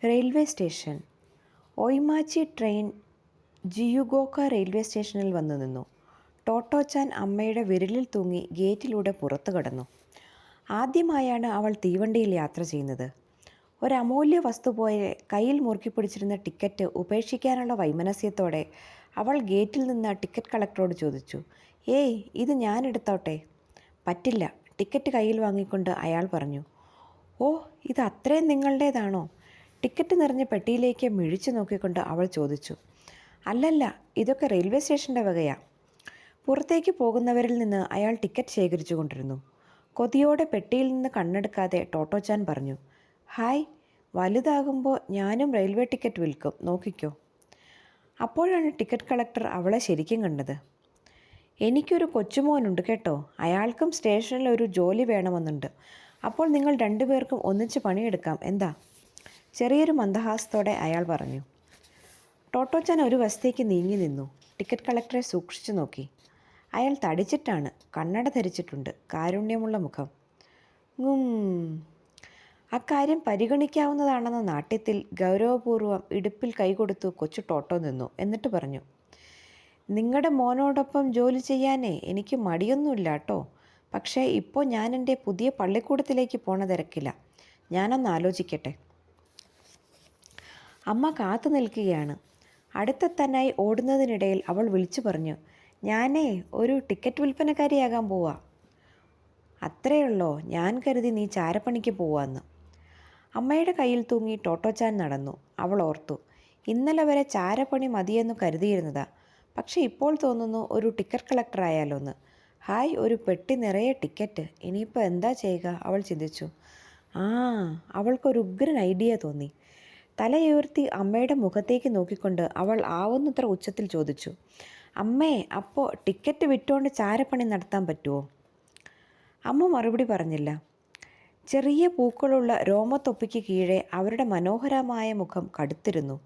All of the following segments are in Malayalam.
Railway station. ഒയ്മാച്ചി ട്രെയിൻ ജിയുഗോക്ക റെയിൽവേ സ്റ്റേഷനിൽ വന്നു നിന്നു. ടോട്ടോച്ചാൻ അമ്മയുടെ വിരലിൽ തൂങ്ങി ഗേറ്റിലൂടെ പുറത്തു കടന്നു. ആദ്യമായാണ് അവൾ തീവണ്ടിയിൽ യാത്ര ചെയ്യുന്നത്. ഒരമൂല്യ വസ്തു പോലെ കയ്യിൽ മുറുക്കി പിടിച്ചിരുന്ന ടിക്കറ്റ് ഉപേക്ഷിക്കാനുള്ള വൈമനസ്യത്തോടെ അവൾ ഗേറ്റിൽ നിന്ന് ടിക്കറ്റ് കളക്ടറോട് ചോദിച്ചു, "ഏയ്, ഇത് ഞാൻ എടുത്തോട്ടെ?" "പറ്റില്ല," ടിക്കറ്റ് കയ്യിൽ വാങ്ങിക്കൊണ്ട് അയാൾ പറഞ്ഞു. "ഓ, ഇത് അത്രയും നിങ്ങളുടേതാണോ?" ടിക്കറ്റ് നിറഞ്ഞ പെട്ടിയിലേക്ക് മിഴിച്ചു നോക്കിക്കൊണ്ട് അവൾ ചോദിച്ചു. "അല്ലല്ല, ഇതൊക്കെ റെയിൽവേ സ്റ്റേഷൻ്റെ വകയാ." പുറത്തേക്ക് പോകുന്നവരിൽ നിന്ന് അയാൾ ടിക്കറ്റ് ശേഖരിച്ചു കൊണ്ടിരുന്നു. കൊതിയോടെ പെട്ടിയിൽ നിന്ന് കണ്ണെടുക്കാതെ ടോട്ടോച്ചാൻ പറഞ്ഞു, "ഹായ്, വലുതാകുമ്പോൾ ഞാനും റെയിൽവേ ടിക്കറ്റ് വിൽക്കും, നോക്കിക്കോ." അപ്പോഴാണ് ടിക്കറ്റ് കളക്ടർ അവളെ ശരിക്കും കണ്ടത്. "എനിക്കൊരു കൊച്ചുമോനുണ്ട് കേട്ടോ, അയാൾക്കും സ്റ്റേഷനിൽ ഒരു ജോലി വേണമെന്നുണ്ട്. അപ്പോൾ നിങ്ങൾ രണ്ടുപേർക്കും ഒന്നിച്ച് പണിയെടുക്കാം, എന്താ?" ചെറിയൊരു മന്ദഹാസത്തോടെ അയാൾ പറഞ്ഞു. ടോട്ടോച്ചാൻ ഒരു വശത്തേക്ക് നീങ്ങി നിന്നു. ടിക്കറ്റ് കളക്ടറെ സൂക്ഷിച്ചു നോക്കി. അയാൾ തടിച്ചിട്ടാണ്, കണ്ണട ധരിച്ചിട്ടുണ്ട്, കാരുണ്യമുള്ള മുഖം. അക്കാര്യം പരിഗണിക്കാവുന്നതാണെന്ന നാട്യത്തിൽ ഗൗരവപൂർവ്വം ഇടുപ്പിൽ കൈകൊടുത്തു കൊച്ചു ടോട്ടോ നിന്നു. എന്നിട്ട് പറഞ്ഞു, "നിങ്ങളുടെ മോനോടൊപ്പം ജോലി ചെയ്യാനേ എനിക്ക് മടിയൊന്നുമില്ല കേട്ടോ. പക്ഷേ ഇപ്പോൾ ഞാൻ എൻ്റെ പുതിയ പള്ളിക്കൂടത്തിലേക്ക് പോണ തിരക്കില്ല. ഞാനൊന്ന് ആലോചിക്കട്ടെ." അമ്മ കാത്തു നിൽക്കുകയാണ്. അടുത്തെത്താനായി ഓടുന്നതിനിടയിൽ അവൾ വിളിച്ചു പറഞ്ഞു, "ഞാനേ ഒരു ടിക്കറ്റ് വിൽപ്പനക്കാരിയാകാൻ പോവാ." "അത്രയുള്ളോ? ഞാൻ കരുതി നീ ചാരപ്പണിക്ക് പോവാന്ന്." അമ്മയുടെ കയ്യിൽ തൂങ്ങി ടോട്ടോച്ചാൻ നടന്നു. അവൾ ഓർത്തു, ഇന്നലെ വരെ ചാരപ്പണി മതിയെന്നു കരുതിയിരുന്നതാ. പക്ഷെ ഇപ്പോൾ തോന്നുന്നു ഒരു ടിക്കറ്റ് കളക്ടർ ആയാലോന്ന്. ഹായ്, ഒരു പെട്ടി നിറയെ ടിക്കറ്റ്, ഇനിയിപ്പോൾ എന്താ ചെയ്യുക? അവൾ ചിന്തിച്ചു. അവൾക്കൊരു ഉഗ്രൻ ഐഡിയ തോന്നി. തലയുയർത്തി അമ്മയുടെ മുഖത്തേക്ക് നോക്കിക്കൊണ്ട് അവൾ ആവുന്നത്ര ഉച്ചത്തിൽ ചോദിച്ചു, "അമ്മേ, അപ്പോൾ ടിക്കറ്റ് വിറ്റുകൊണ്ട് ചാരപ്പണി നടത്താൻ പറ്റുമോ?" അമ്മ മറുപടി പറഞ്ഞില്ല. ചെറിയ പൂക്കളുള്ള രോമത്തൊപ്പിക്ക് കീഴെ അവരുടെ മനോഹരമായ മുഖം കടുത്തിരുന്നു.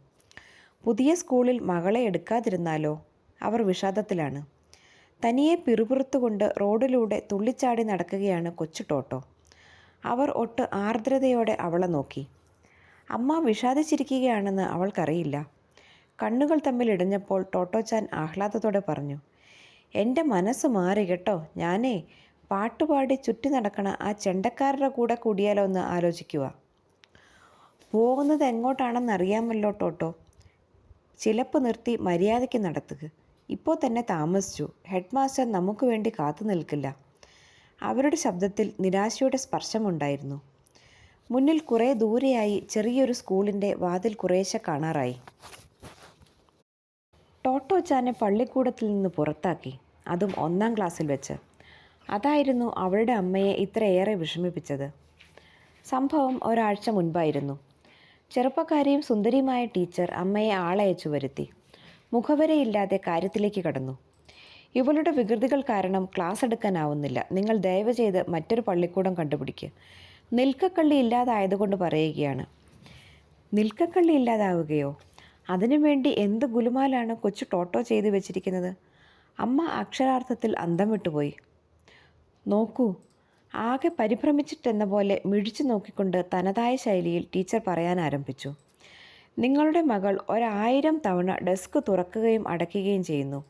പുതിയ സ്കൂളിൽ മകളെ എടുക്കാതിരുന്നാലോ? അവർ വിഷാദത്തിലാണ്. തനിയെ പിറുപിറുത്തുകൊണ്ട് റോഡിലൂടെ തുള്ളിച്ചാടി നടക്കുകയാണ് കൊച്ചു ടോട്ടോ. അവർ ഒട്ട് ആർദ്രതയോടെ അവളെ നോക്കി. അമ്മ വിഷാദിച്ചിരിക്കുകയാണെന്ന് അവൾക്കറിയില്ല. കണ്ണുകൾ തമ്മിൽ ഇടഞ്ഞപ്പോൾ ടോട്ടോച്ചാൻ ആഹ്ലാദത്തോടെ പറഞ്ഞു, "എൻ്റെ മനസ്സ് മാറി കേട്ടോ. ഞാനേ പാട്ടുപാടി ചുറ്റി നടക്കണ ആ ചെണ്ടക്കാരുടെ കൂടെ കൂടിയാലോ എന്ന് ആലോചിക്കുക." "പോകുന്നത് എങ്ങോട്ടാണെന്നറിയാമല്ലോ ടോട്ടോ. ചിലപ്പ് നിർത്തി മര്യാദയ്ക്ക് നടത്തുക. ഇപ്പോൾ തന്നെ താമസിച്ചു. ഹെഡ് മാസ്റ്റർ നമുക്ക് വേണ്ടി കാത്തു നിൽക്കില്ല." അവരുടെ ശബ്ദത്തിൽ നിരാശയുടെ സ്പർശമുണ്ടായിരുന്നു. മുന്നിൽ കുറേ ദൂരെയായി ചെറിയൊരു സ്കൂളിൻ്റെ വാതിൽ കുറേശ്ശെ കാണാറായി. ടോട്ടോച്ചാനെ പള്ളിക്കൂടത്തിൽ നിന്ന് പുറത്താക്കി, അതും 1-ാം ക്ലാസ്സിൽ വെച്ച്. അതായിരുന്നു അവളുടെ അമ്മയെ ഇത്രയേറെ വിഷമിപ്പിച്ചത്. സംഭവം ഒരാഴ്ച മുൻപായിരുന്നു. ചെറുപ്പക്കാരിയും സുന്ദരിയുമായ ടീച്ചർ അമ്മയെ ആളയച്ചു വരുത്തി. മുഖവരയില്ലാതെ കാര്യത്തിലേക്ക് കടന്നു. "ഇവളുടെ വികൃതികൾ കാരണം ക്ലാസ് എടുക്കാനാവുന്നില്ല. നിങ്ങൾ ദയവ് ചെയ്ത് മറ്റൊരു പള്ളിക്കൂടം കണ്ടുപിടിക്കുക. നിൽക്കക്കള്ളി ഇല്ലാതായതുകൊണ്ട് പറയുകയാണ്." നിൽക്കക്കള്ളി ഇല്ലാതാവുകയോ? അതിനുവേണ്ടി എന്ത് ഗുലുമാലാണ് കൊച്ചു ടോട്ടോ ചെയ്തു വെച്ചിരിക്കുന്നത്? അമ്മ അക്ഷരാർത്ഥത്തിൽ അന്തം വിട്ടുപോയി. "നോക്കൂ," ആകെ പരിഭ്രമിച്ചിട്ടെന്ന പോലെ മിഴിച്ചു നോക്കിക്കൊണ്ട് തനതായ ശൈലിയിൽ ടീച്ചർ പറയാൻ ആരംഭിച്ചു. "നിങ്ങളുടെ മകൾ 1000 തവണ ഡെസ്ക് തുറക്കുകയും അടയ്ക്കുകയും ചെയ്യുന്നു.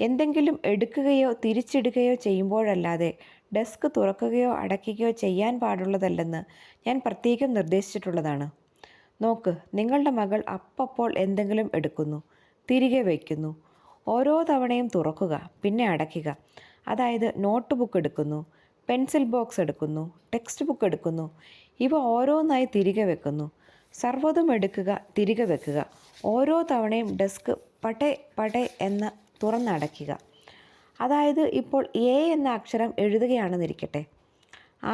എന്തെങ്കിലും എടുക്കുകയോ തിരിച്ചിടുകയോ ചെയ്യുമ്പോഴല്ലാതെ ഡെസ്ക് തുറക്കുകയോ അടയ്ക്കുകയോ ചെയ്യാൻ പാടുള്ളതല്ലെന്ന് ഞാൻ പ്രത്യേകം നിർദ്ദേശിച്ചിട്ടുള്ളതാണ്. നോക്ക്, നിങ്ങളുടെ മകൾ അപ്പോൾ എന്തെങ്കിലും എടുക്കുന്നു, തിരികെ വയ്ക്കുന്നു. ഓരോ തവണയും തുറക്കുക, പിന്നെ അടയ്ക്കുക. അതായത് നോട്ട് ബുക്ക് എടുക്കുന്നു, പെൻസിൽ ബോക്സ് എടുക്കുന്നു, ടെക്സ്റ്റ് ബുക്ക് എടുക്കുന്നു. ഇവ ഓരോന്നായി തിരികെ വെക്കുന്നു. സർവ്വതും എടുക്കുക, തിരികെ വെക്കുക. ഓരോ തവണയും ഡെസ്ക് പടേ പടേ എന്ന് തുറന്നടയ്ക്കുക. അതായത് ഇപ്പോൾ എ എന്ന അക്ഷരം എഴുതുകയാണെന്നിരിക്കട്ടെ.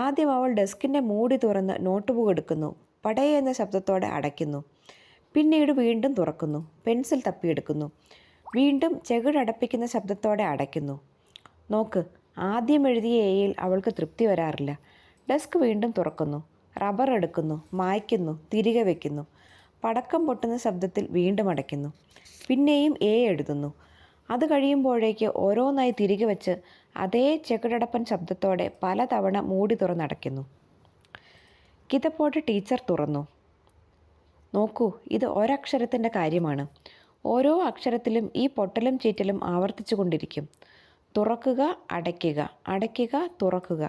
ആദ്യം അവൾ ഡെസ്കിൻ്റെ മൂടി തുറന്ന് നോട്ട് ബുക്ക് എടുക്കുന്നു, പടേ എന്ന ശബ്ദത്തോടെ അടയ്ക്കുന്നു. പിന്നീട് വീണ്ടും തുറക്കുന്നു, പെൻസിൽ തപ്പിയെടുക്കുന്നു, വീണ്ടും ചെകിടടപ്പിക്കുന്ന ശബ്ദത്തോടെ അടയ്ക്കുന്നു. നോക്ക്, ആദ്യം എഴുതിയ എയിൽ അവൾക്ക് തൃപ്തി വരാറില്ല. ഡെസ്ക് വീണ്ടും തുറക്കുന്നു, റബ്ബർ എടുക്കുന്നു, മായ്ക്കുന്നു, തിരികെ വയ്ക്കുന്നു. പടക്കം പൊട്ടുന്ന ശബ്ദത്തിൽ വീണ്ടും അടയ്ക്കുന്നു. പിന്നെയും എ എഴുതുന്നു. അത് കഴിയുമ്പോഴേക്ക് ഓരോന്നായി തിരികെ വെച്ച് അതേ ചെകിടടപ്പൻ ശബ്ദത്തോടെ പലതവണ മൂടി തുറന്നടയ്ക്കുന്നു. കിതപ്പോടെ ടീച്ചർ തുറന്നു. നോക്കൂ, ഇത് ഒരക്ഷരത്തിൻ്റെ കാര്യമാണ്. ഓരോ അക്ഷരത്തിലും ഈ പൊട്ടലും ചീറ്റലും ആവർത്തിച്ചു കൊണ്ടിരിക്കും. തുറക്കുക, അടയ്ക്കുക, അടയ്ക്കുക, തുറക്കുക.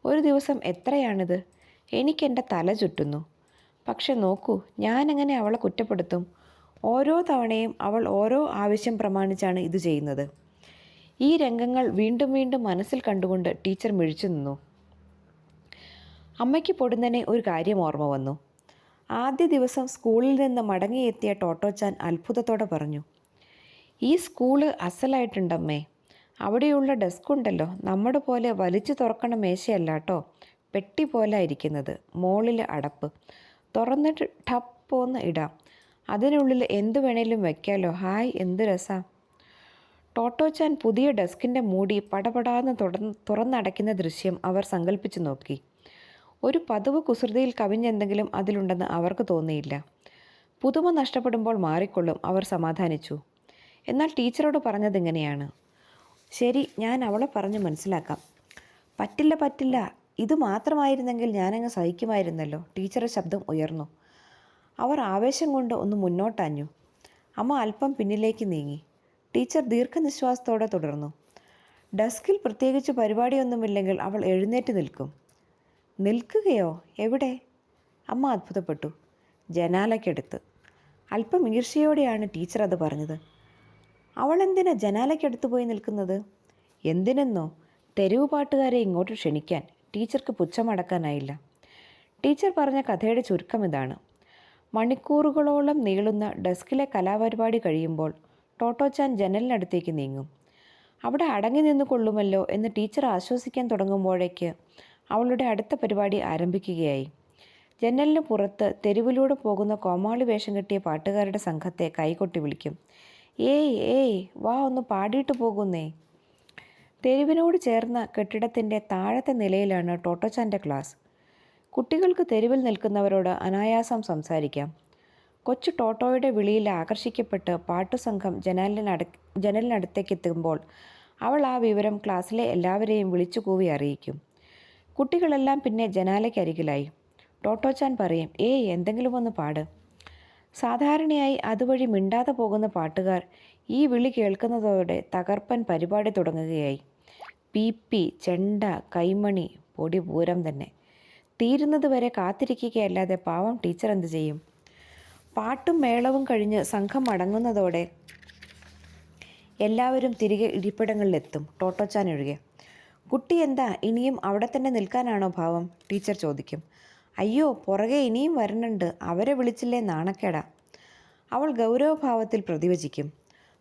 ഒരു ദിവസം എത്രയാണിത്? എനിക്കെൻ്റെ തല ചുറ്റുന്നു. പക്ഷെ നോക്കൂ, ഞാനെങ്ങനെ അവളെ കുറ്റപ്പെടുത്തും? ഓരോ തവണയും അവൾ ഓരോ ആവശ്യം പ്രമാണിച്ചാണ് ഇത് ചെയ്യുന്നത്. ഈ രംഗങ്ങൾ വീണ്ടും വീണ്ടും മനസ്സിൽ കണ്ടുകൊണ്ട് ടീച്ചർ മിഴിച്ചു നിന്നു. അമ്മയ്ക്ക് പൊടുന്നനെ ഒരു കാര്യം ഓർമ്മ വന്നു. ആദ്യ ദിവസം സ്കൂളിൽ നിന്ന് മടങ്ങിയെത്തിയ ടോട്ടോച്ചാൻ അത്ഭുതത്തോടെ പറഞ്ഞു, ഈ സ്കൂള് അസലായിട്ടുണ്ടമ്മേ. അവിടെയുള്ള ഡെസ്ക് ഉണ്ടല്ലോ, നമ്മുടെ പോലെ വലിച്ചു തുറക്കണ മേശയല്ല കേട്ടോ, പെട്ടി പോലെ ഇരിക്കുന്നത്. മോളിൽ അടപ്പ് തുറന്നിട്ട് ടപ്പോന്ന് ഇടാം. അതിനുള്ളിൽ എന്ത് വേണേലും വെക്കാലോ. ഹായ്, എന്ത് രസാ. ടോട്ടോച്ചാൻ പുതിയ ഡെസ്കിൻ്റെ മൂടി പടപടാന്ന് തുറന്നടയ്ക്കുന്ന ദൃശ്യം അവർ സങ്കല്പിച്ചു നോക്കി. ഒരു പതിവ് കുസൃതിയിൽ കവിഞ്ഞെന്തെങ്കിലും അതിലുണ്ടെന്ന് അവർക്ക് തോന്നിയില്ല. പുതുമ നഷ്ടപ്പെടുമ്പോൾ മാറിക്കൊള്ളും, അവർ സമാധാനിച്ചു. എന്നാൽ ടീച്ചറോട് പറഞ്ഞതിങ്ങനെയാണ്, ശരി, ഞാൻ അവളെ പറഞ്ഞ് മനസ്സിലാക്കാം. പറ്റില്ല പറ്റില്ല, ഇത് മാത്രമായിരുന്നെങ്കിൽ ഞാനങ്ങ് സഹിക്കുമായിരുന്നല്ലോ. ടീച്ചറുടെ ശബ്ദം ഉയർന്നു. അവർ ആവേശം കൊണ്ട് ഒന്ന് മുന്നോട്ടാഞ്ഞു. അമ്മ അല്പം പിന്നിലേക്ക് നീങ്ങി. ടീച്ചർ ദീർഘനിശ്വാസത്തോടെ തുടർന്നു, ഡെസ്കിൽ പ്രത്യേകിച്ച് പരിപാടിയൊന്നുമില്ലെങ്കിൽ അവൾ എഴുന്നേറ്റ് നിൽക്കും. നിൽക്കുകയോ? എവിടെ? അമ്മ അത്ഭുതപ്പെട്ടു. ജനാലയ്ക്കടുത്ത്. അല്പം ഈർഷ്യയോടെയാണ് ടീച്ചർ അത് പറഞ്ഞത്. അവളെന്തിനാ ജനാലയ്ക്കടുത്ത് പോയി നിൽക്കുന്നത്? എന്തിനെന്നോ, തെരുവ് പാട്ടുകാരെ ഇങ്ങോട്ട് ക്ഷണിക്കാൻ. ടീച്ചർക്ക് പുച്ഛമടക്കാനായില്ല. ടീച്ചർ പറഞ്ഞ കഥയുടെ ചുരുക്കം ഇതാണ്. മണിക്കൂറുകളോളം നീളുന്ന ഡെസ്കിലെ കലാപരിപാടി കഴിയുമ്പോൾ ടോട്ടോച്ചാൻ ജനലിനടുത്തേക്ക് നീങ്ങും. അവിടെ അടങ്ങി നിന്ന് കൊള്ളുമല്ലോ എന്ന് ടീച്ചർ ആശ്വസിക്കാൻ തുടങ്ങുമ്പോഴേക്ക് അവളുടെ അടുത്ത പരിപാടി ആരംഭിക്കുകയായി. ജനലിന് പുറത്ത് തെരുവിലൂടെ പോകുന്ന കോമാളി വേഷം കെട്ടിയ പാട്ടുകാരുടെ സംഘത്തെ കൈകൊട്ടി വിളിക്കും. ഏയ് ഏയ്, വാ ഒന്ന് പാടിയിട്ട് പോകുന്നേ. തെരുവിനോട് ചേർന്ന കെട്ടിടത്തിൻ്റെ താഴത്തെ നിലയിലാണ് ടോട്ടോച്ചാൻ്റെ ക്ലാസ്. കുട്ടികൾക്ക് തെരുവിൽ നിൽക്കുന്നവരോട് അനായാസം സംസാരിക്കാം. കൊച്ചു ടോട്ടോയുടെ വിളിയിൽ ആകർഷിക്കപ്പെട്ട് പാട്ടുസംഘം ജനലിനടുത്തേക്ക് എത്തുമ്പോൾ അവൾ ആ വിവരം ക്ലാസ്സിലെ എല്ലാവരെയും വിളിച്ചു കൂവി അറിയിക്കും. കുട്ടികളെല്ലാം പിന്നെ ജനാലയ്ക്കരികിലായി. ടോട്ടോച്ചാൻ പറയും, ഏയ്, എന്തെങ്കിലും ഒന്ന് പാട്. സാധാരണയായി അതുവഴി മിണ്ടാതെ പോകുന്ന പാട്ടുകാർ ഈ വിളി കേൾക്കുന്നതോടെ തകർപ്പൻ പരിപാടി തുടങ്ങുകയായി. പീപ്പി, ചെണ്ട, കൈമണി, പൊടി പൂരം തന്നെ. തീരുന്നത് വരെ കാത്തിരിക്കുകയല്ലാതെ പാവം ടീച്ചർ എന്ത് ചെയ്യും? പാട്ടും മേളവും കഴിഞ്ഞ് സംഘം മടങ്ങുന്നതോടെ എല്ലാവരും തിരികെ ഇരിപ്പിടങ്ങളിലെത്തും, ടോട്ടോച്ചാൻ ഒഴികെ. കുട്ടി എന്താ ഇനിയും അവിടെ തന്നെ നിൽക്കാനാണോ ഭാവം? ടീച്ചർ ചോദിക്കും. അയ്യോ, പുറകെ ഇനിയും വരണുണ്ട്, അവരെ വിളിച്ചില്ലേ നാണക്കേടാ. അവൾ ഗൗരവഭാവത്തിൽ പ്രതിവചിക്കും.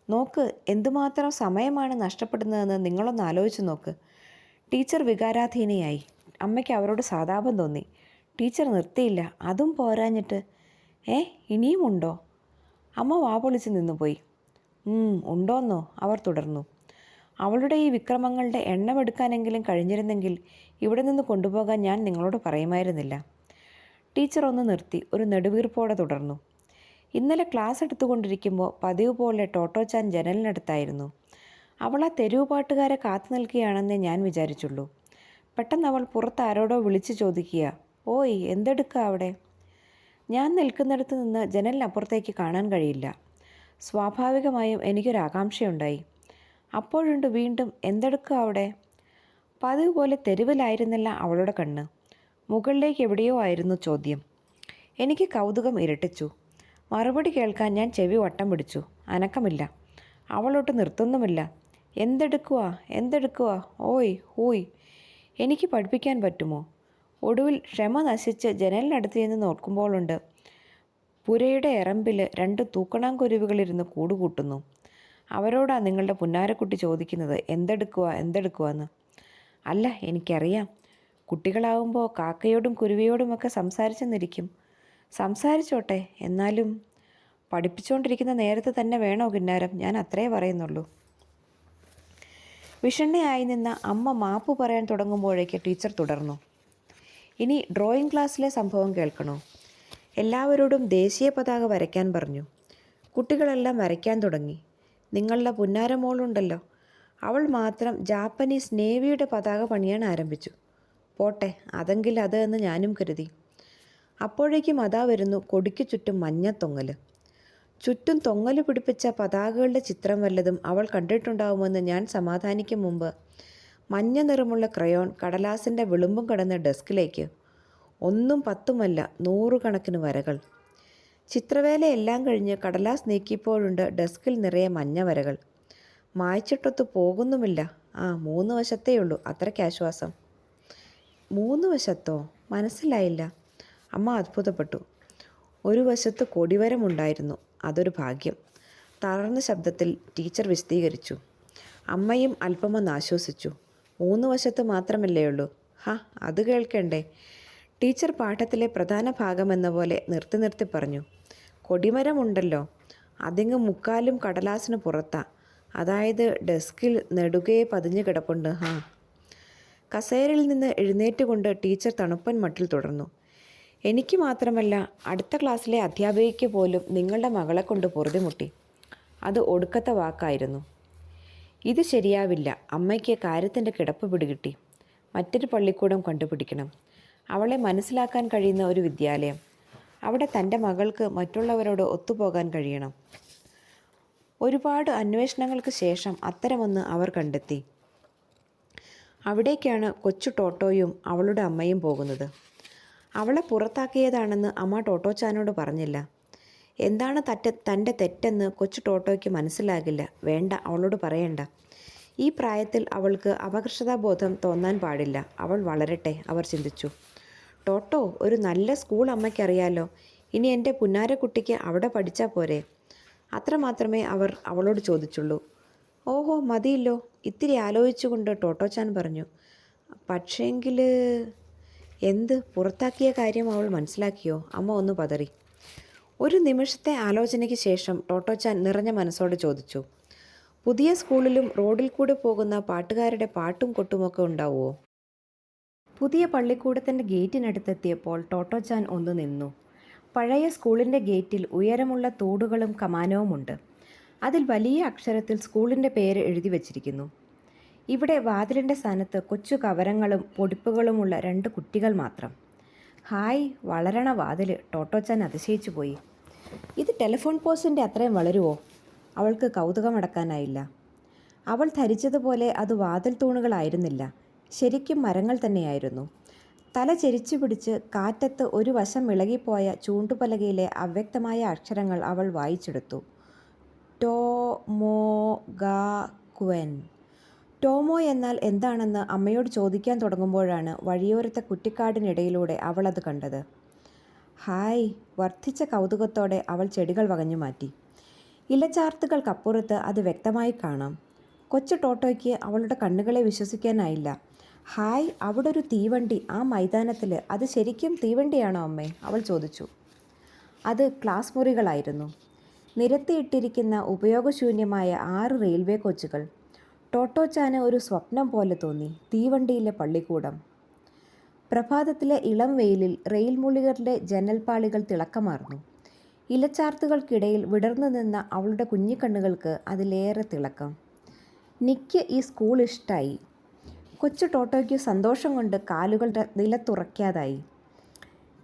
നോക്ക്, എന്തുമാത്രം സമയമാണ് നഷ്ടപ്പെടുന്നതെന്ന് നിങ്ങളൊന്ന് ആലോചിച്ച് നോക്ക്. ടീച്ചർ വികാരാധീനയായി. അമ്മയ്ക്ക് അവരോട് സഹതാപം തോന്നി. ടീച്ചർ നിർത്തിയില്ല. അതും പോരാഞ്ഞിട്ട് ഇനിയും ഉണ്ടോ? അമ്മ വാപൊളിച്ച് നിന്നുപോയി. ഉണ്ടോന്നോ? അവർ തുടർന്നു. അവളുടെ ഈ വിക്രമങ്ങളുടെ എണ്ണമെടുക്കാനെങ്കിലും കഴിഞ്ഞിരുന്നെങ്കിൽ ഇവിടെ നിന്ന് കൊണ്ടുപോകാൻ ഞാൻ നിങ്ങളോട് പറയുമായിരുന്നില്ല. ടീച്ചർ ഒന്ന് നിർത്തി ഒരു നെടുവീർപ്പോടെ തുടർന്നു. ഇന്നലെ ക്ലാസ് എടുത്തുകൊണ്ടിരിക്കുമ്പോൾ പതിവ് പോലെ ടോട്ടോച്ചാൻ ജനലിനടുത്തായിരുന്നു. അവൾ ആ തെരുവ് പാട്ടുകാരെ കാത്തു നിൽക്കുകയാണെന്നേ ഞാൻ വിചാരിച്ചുള്ളൂ. പെട്ടെന്ന് അവൾ പുറത്ത് ആരോടോ വിളിച്ചു ചോദിക്കുക, ഓയ്, എന്തെടുക്കുക അവിടെ? ഞാൻ നിൽക്കുന്നിടത്ത് നിന്ന് ജനലിനപ്പുറത്തേക്ക് കാണാൻ കഴിയില്ല. സ്വാഭാവികമായും എനിക്കൊരാകാംക്ഷയുണ്ടായി. അപ്പോഴുണ്ട് വീണ്ടും, എന്തെടുക്കുക അവിടെ? പതിവ് പോലെ തെരുവിലായിരുന്നില്ല അവളുടെ കണ്ണ്. മുകളിലേക്ക് എവിടെയോ ആയിരുന്നു ചോദ്യം. എനിക്ക് കൗതുകം ഇരട്ടിച്ചു. മറുപടി കേൾക്കാൻ ഞാൻ ചെവി വട്ടം പിടിച്ചു. അനക്കമില്ല. അവളൊട്ട് നിർത്തുന്നുമില്ല. എന്തെടുക്കുക? ഓയ് ഹൂയ്. എനിക്ക് പഠിപ്പിക്കാൻ പറ്റുമോ? ഒടുവിൽ ക്ഷമ നശിച്ച് ജനലിനടുത്ത് നിന്ന് നോക്കുമ്പോഴുണ്ട് പുരയുടെ എറമ്പിൽ 2 തൂക്കണാങ്കുരുവികളിരുന്ന് കൂടുകൂട്ടുന്നു. അവരോടാ നിങ്ങളുടെ പുന്നാരക്കുട്ടി ചോദിക്കുന്നത് എന്തെടുക്കുവാന്ന്. അല്ല, എനിക്കറിയാം. കുട്ടികളാവുമ്പോൾ കാക്കയോടും കുരുവിയോടുമൊക്കെ സംസാരിച്ചെന്നിരിക്കും. സംസാരിച്ചോട്ടെ, എന്നാലും പഠിപ്പിച്ചുകൊണ്ടിരിക്കുന്ന നേരത്തെ തന്നെ വേണോ കിന്നാരം? ഞാൻ അത്രേ പറയുന്നുള്ളൂ. വിഷണ്ണയായി നിന്ന അമ്മ മാപ്പ് പറയാൻ തുടങ്ങുമ്പോഴേക്ക് ടീച്ചർ തുടർന്നു. ഇനി ഡ്രോയിങ് ക്ലാസ്സിലെ സംഭവം കേൾക്കണോ? എല്ലാവരോടും ദേശീയ പതാക വരയ്ക്കാൻ പറഞ്ഞു. കുട്ടികളെല്ലാം വരയ്ക്കാൻ തുടങ്ങി. നിങ്ങളുടെ പുന്നാരമോളുണ്ടല്ലോ, അവൾ മാത്രം ജാപ്പനീസ് നേവിയുടെ പതാക പണിയാൻ ആരംഭിച്ചു. പോട്ടെ, അതെങ്കിൽ അത് എന്ന് ഞാനും കരുതി. അപ്പോഴേക്കും അതാ വരുന്നു കൊടിക്ക് ചുറ്റും മഞ്ഞത്തൊങ്ങൽ. ചുറ്റും തൊങ്ങൽ പിടിപ്പിച്ച പതാകകളുടെ ചിത്രം വല്ലതും അവൾ കണ്ടിട്ടുണ്ടാവുമെന്ന് ഞാൻ സമാധാനിക്കും മുമ്പ് മഞ്ഞ നിറമുള്ള ക്രയോൺ കടലാസിൻ്റെ വിളുമ്പും കടന്ന് ഡെസ്കിലേക്ക്. 1ഉം 10ഉമല്ല, 100 കണക്കിന് വരകൾ. ചിത്രവേലയെല്ലാം കഴിഞ്ഞ് കടലാസ് നീക്കിയപ്പോഴുണ്ട് ഡെസ്കിൽ നിറയെ മഞ്ഞ വരകൾ. മായ്ച്ചിട്ടൊത്ത് പോകുന്നുമില്ല. 3 വശത്തേയുള്ളൂ, അത്രയ്ക്കാശ്വാസം. 3 വശത്തോ? മനസ്സിലായില്ല. അമ്മ അത്ഭുതപ്പെട്ടു. ഒരു വശത്ത് കൊടിവരമുണ്ടായിരുന്നു. അതൊരു ഭാഗ്യം. തളർന്ന ശബ്ദത്തിൽ ടീച്ചർ വിശദീകരിച്ചു. അമ്മയും അല്പമൊന്ന് ആശ്വസിച്ചു. 3 വശത്ത് മാത്രമല്ലേ ഉള്ളൂ. അത് കേൾക്കണ്ടേ? ടീച്ചർ പാഠത്തിലെ പ്രധാന ഭാഗമെന്ന പോലെ നിർത്തി നിർത്തി പറഞ്ഞു. കൊടിമരമുണ്ടല്ലോ, അതിങ്ങ് മുക്കാലും കടലാസിന് പുറത്താ. അതായത് ഡെസ്കിൽ നെടുകെ പതിഞ്ഞു കിടപ്പുണ്ട്. കസേരയിൽ നിന്ന് എഴുന്നേറ്റുകൊണ്ട് ടീച്ചർ തണുപ്പൻ മട്ടിൽ തുടർന്നു. എനിക്ക് മാത്രമല്ല, അടുത്ത ക്ലാസ്സിലെ അധ്യാപികയ്ക്ക് പോലും നിങ്ങളുടെ മകളെ കൊണ്ട് പൊറുതിമുട്ടി. അത് ഒടുക്കത്തെ വാക്കായിരുന്നു. ഇത് ശരിയാവില്ല. അമ്മയ്ക്ക് കാര്യത്തിൻ്റെ കിടപ്പ് പിടികിട്ടി. മറ്റൊരു പള്ളിക്കൂടം കണ്ടുപിടിക്കണം. അവളെ മനസ്സിലാക്കാൻ കഴിയുന്ന ഒരു വിദ്യാലയം. അവിടെ തൻ്റെ മകൾക്ക് മറ്റുള്ളവരോട് ഒത്തുപോകാൻ കഴിയണം. ഒരുപാട് അന്വേഷണങ്ങൾക്ക് ശേഷം അത്തരമൊന്ന് അവർ കണ്ടെത്തി. അവിടേക്കാണ് കൊച്ചു ടോട്ടോയും അവളുടെ അമ്മയും പോകുന്നത്. അവളെ പുറത്താക്കിയതാണെന്ന് അമ്മ ടോട്ടോച്ചാനോട് പറഞ്ഞില്ല. എന്താണ് തൻ്റെ തെറ്റെന്ന് കൊച്ചു ടോട്ടോയ്ക്ക് മനസ്സിലാകില്ല. വേണ്ട, അവളോട് പറയണ്ട. ഈ പ്രായത്തിൽ അവൾക്ക് അപകർഷതാബോധം തോന്നാൻ പാടില്ല. അവൾ വളരട്ടെ, അവർ ചിന്തിച്ചു. ടോട്ടോ, ഒരു നല്ല സ്കൂൾ അമ്മയ്ക്കറിയാലോ. ഇനി എൻ്റെ പുന്നാരക്കുട്ടിക്ക് അവിടെ പഠിച്ചാൽ പോരെ? അത്രമാത്രമേ അവർ അവളോട് ചോദിച്ചുള്ളൂ. ഓഹോ, മതിയല്ലോ. ഇത്തിരി ആലോചിച്ചുകൊണ്ട് ടോട്ടോച്ചാൻ പറഞ്ഞു. പക്ഷേങ്കിൽ എന്ത്? പുറത്താക്കിയ കാര്യം അവൾ മനസ്സിലാക്കിയോ? അമ്മ ഒന്ന് പതറി. ഒരു നിമിഷത്തെ ആലോചനയ്ക്ക് ശേഷം ടോട്ടോച്ചാൻ നിറഞ്ഞ മനസ്സോടെ ചോദിച്ചു. പുതിയ സ്കൂളിലും റോഡിൽ കൂടെ പോകുന്ന പാട്ടുകാരുടെ പാട്ടും കൊട്ടുമൊക്കെ ഉണ്ടാവുമോ? പുതിയ പള്ളിക്കൂടത്തിൻ്റെ ഗേറ്റിനടുത്തെത്തിയപ്പോൾ ടോട്ടോച്ചാൻ ഒന്ന് നിന്നു. പഴയ സ്കൂളിൻ്റെ ഗേറ്റിൽ ഉയരമുള്ള തൂടുകളും കമാനവുമുണ്ട്. അതിൽ വലിയ അക്ഷരത്തിൽ സ്കൂളിൻ്റെ പേര് എഴുതി വച്ചിരിക്കുന്നു. ഇവിടെ വാതിലിൻ്റെ സ്ഥാനത്ത് കൊച്ചു കവരങ്ങളും പൊടിപ്പുകളുമുള്ള 2 കുട്ടികൾ മാത്രം. ഹായ്, വളരണ വാതിൽ! ടോട്ടോച്ചാൻ അതിശയിച്ചു പോയി. ഇത് ടെലിഫോൺ പോസ്റ്റിൻ്റെ അത്രയും വളരുമോ? അവൾക്ക് കൗതുകമടക്കാനായില്ല. അവൾ ധരിച്ചതുപോലെ അത് വാതിൽ തൂണുകളായിരുന്നില്ല. ശരിക്കും മരങ്ങൾ തന്നെയായിരുന്നു. തല ചെരിച്ചു പിടിച്ച് കാറ്റത്ത് ഒരു വശം ഇളകിപ്പോയ ചൂണ്ടുപലകയിലെ അവ്യക്തമായ അക്ഷരങ്ങൾ അവൾ വായിച്ചെടുത്തു. ടോ മോ ഗാ ക്വൻ. ടോമോ എന്നാൽ എന്താണെന്ന് അമ്മയോട് ചോദിക്കാൻ തുടങ്ങുമ്പോഴാണ് വഴിയോരത്തെ കുറ്റിക്കാടിനിടയിലൂടെ അവൾ അത് കണ്ടത്. ഹായ്! വർദ്ധിച്ച കൗതുകത്തോടെ അവൾ ചെടികൾ വകഞ്ഞു മാറ്റി. ഇലച്ചാർത്തുകൾക്കപ്പുറത്ത് അത് വ്യക്തമായി കാണാം. കൊച്ചു ടോട്ടോയ്ക്ക് അവളുടെ കണ്ണുകളെ വിശ്വസിക്കാനായില്ല. ഹായ്, അവിടെ ഒരു തീവണ്ടി ആ മൈതാനത്തിൽ. അത് ശരിക്കും തീവണ്ടിയാണോ അമ്മേ? അവൾ ചോദിച്ചു. അത് ക്ലാസ് മുറികളായിരുന്നു. നിരത്തിയിട്ടിരിക്കുന്ന ഉപയോഗശൂന്യമായ 6 റെയിൽവേ കോച്ചുകൾ. ടോട്ടോച്ചാന് ഒരു സ്വപ്നം പോലെ തോന്നി. തീവണ്ടിയിലെ പള്ളിക്കൂടം. പ്രഭാതത്തിലെ ഇളം വെയിലിൽ റെയിൽ മുളികളുടെ ജനൽപ്പാളികൾ തിളക്കമാർന്നു. ഇലച്ചാർത്തുകൾക്കിടയിൽ വിടർന്നു നിന്ന അവളുടെ കുഞ്ഞിക്കണ്ണുകൾക്ക് അതിലേറെ തിളക്കം. നിക്ക് ഈ സ്കൂൾ ഇഷ്ടായി. കൊച്ചു ടോട്ടോയ്ക്ക് സന്തോഷം കൊണ്ട് കാലുകൾ നിലത്തുറയ്ക്കാതായി.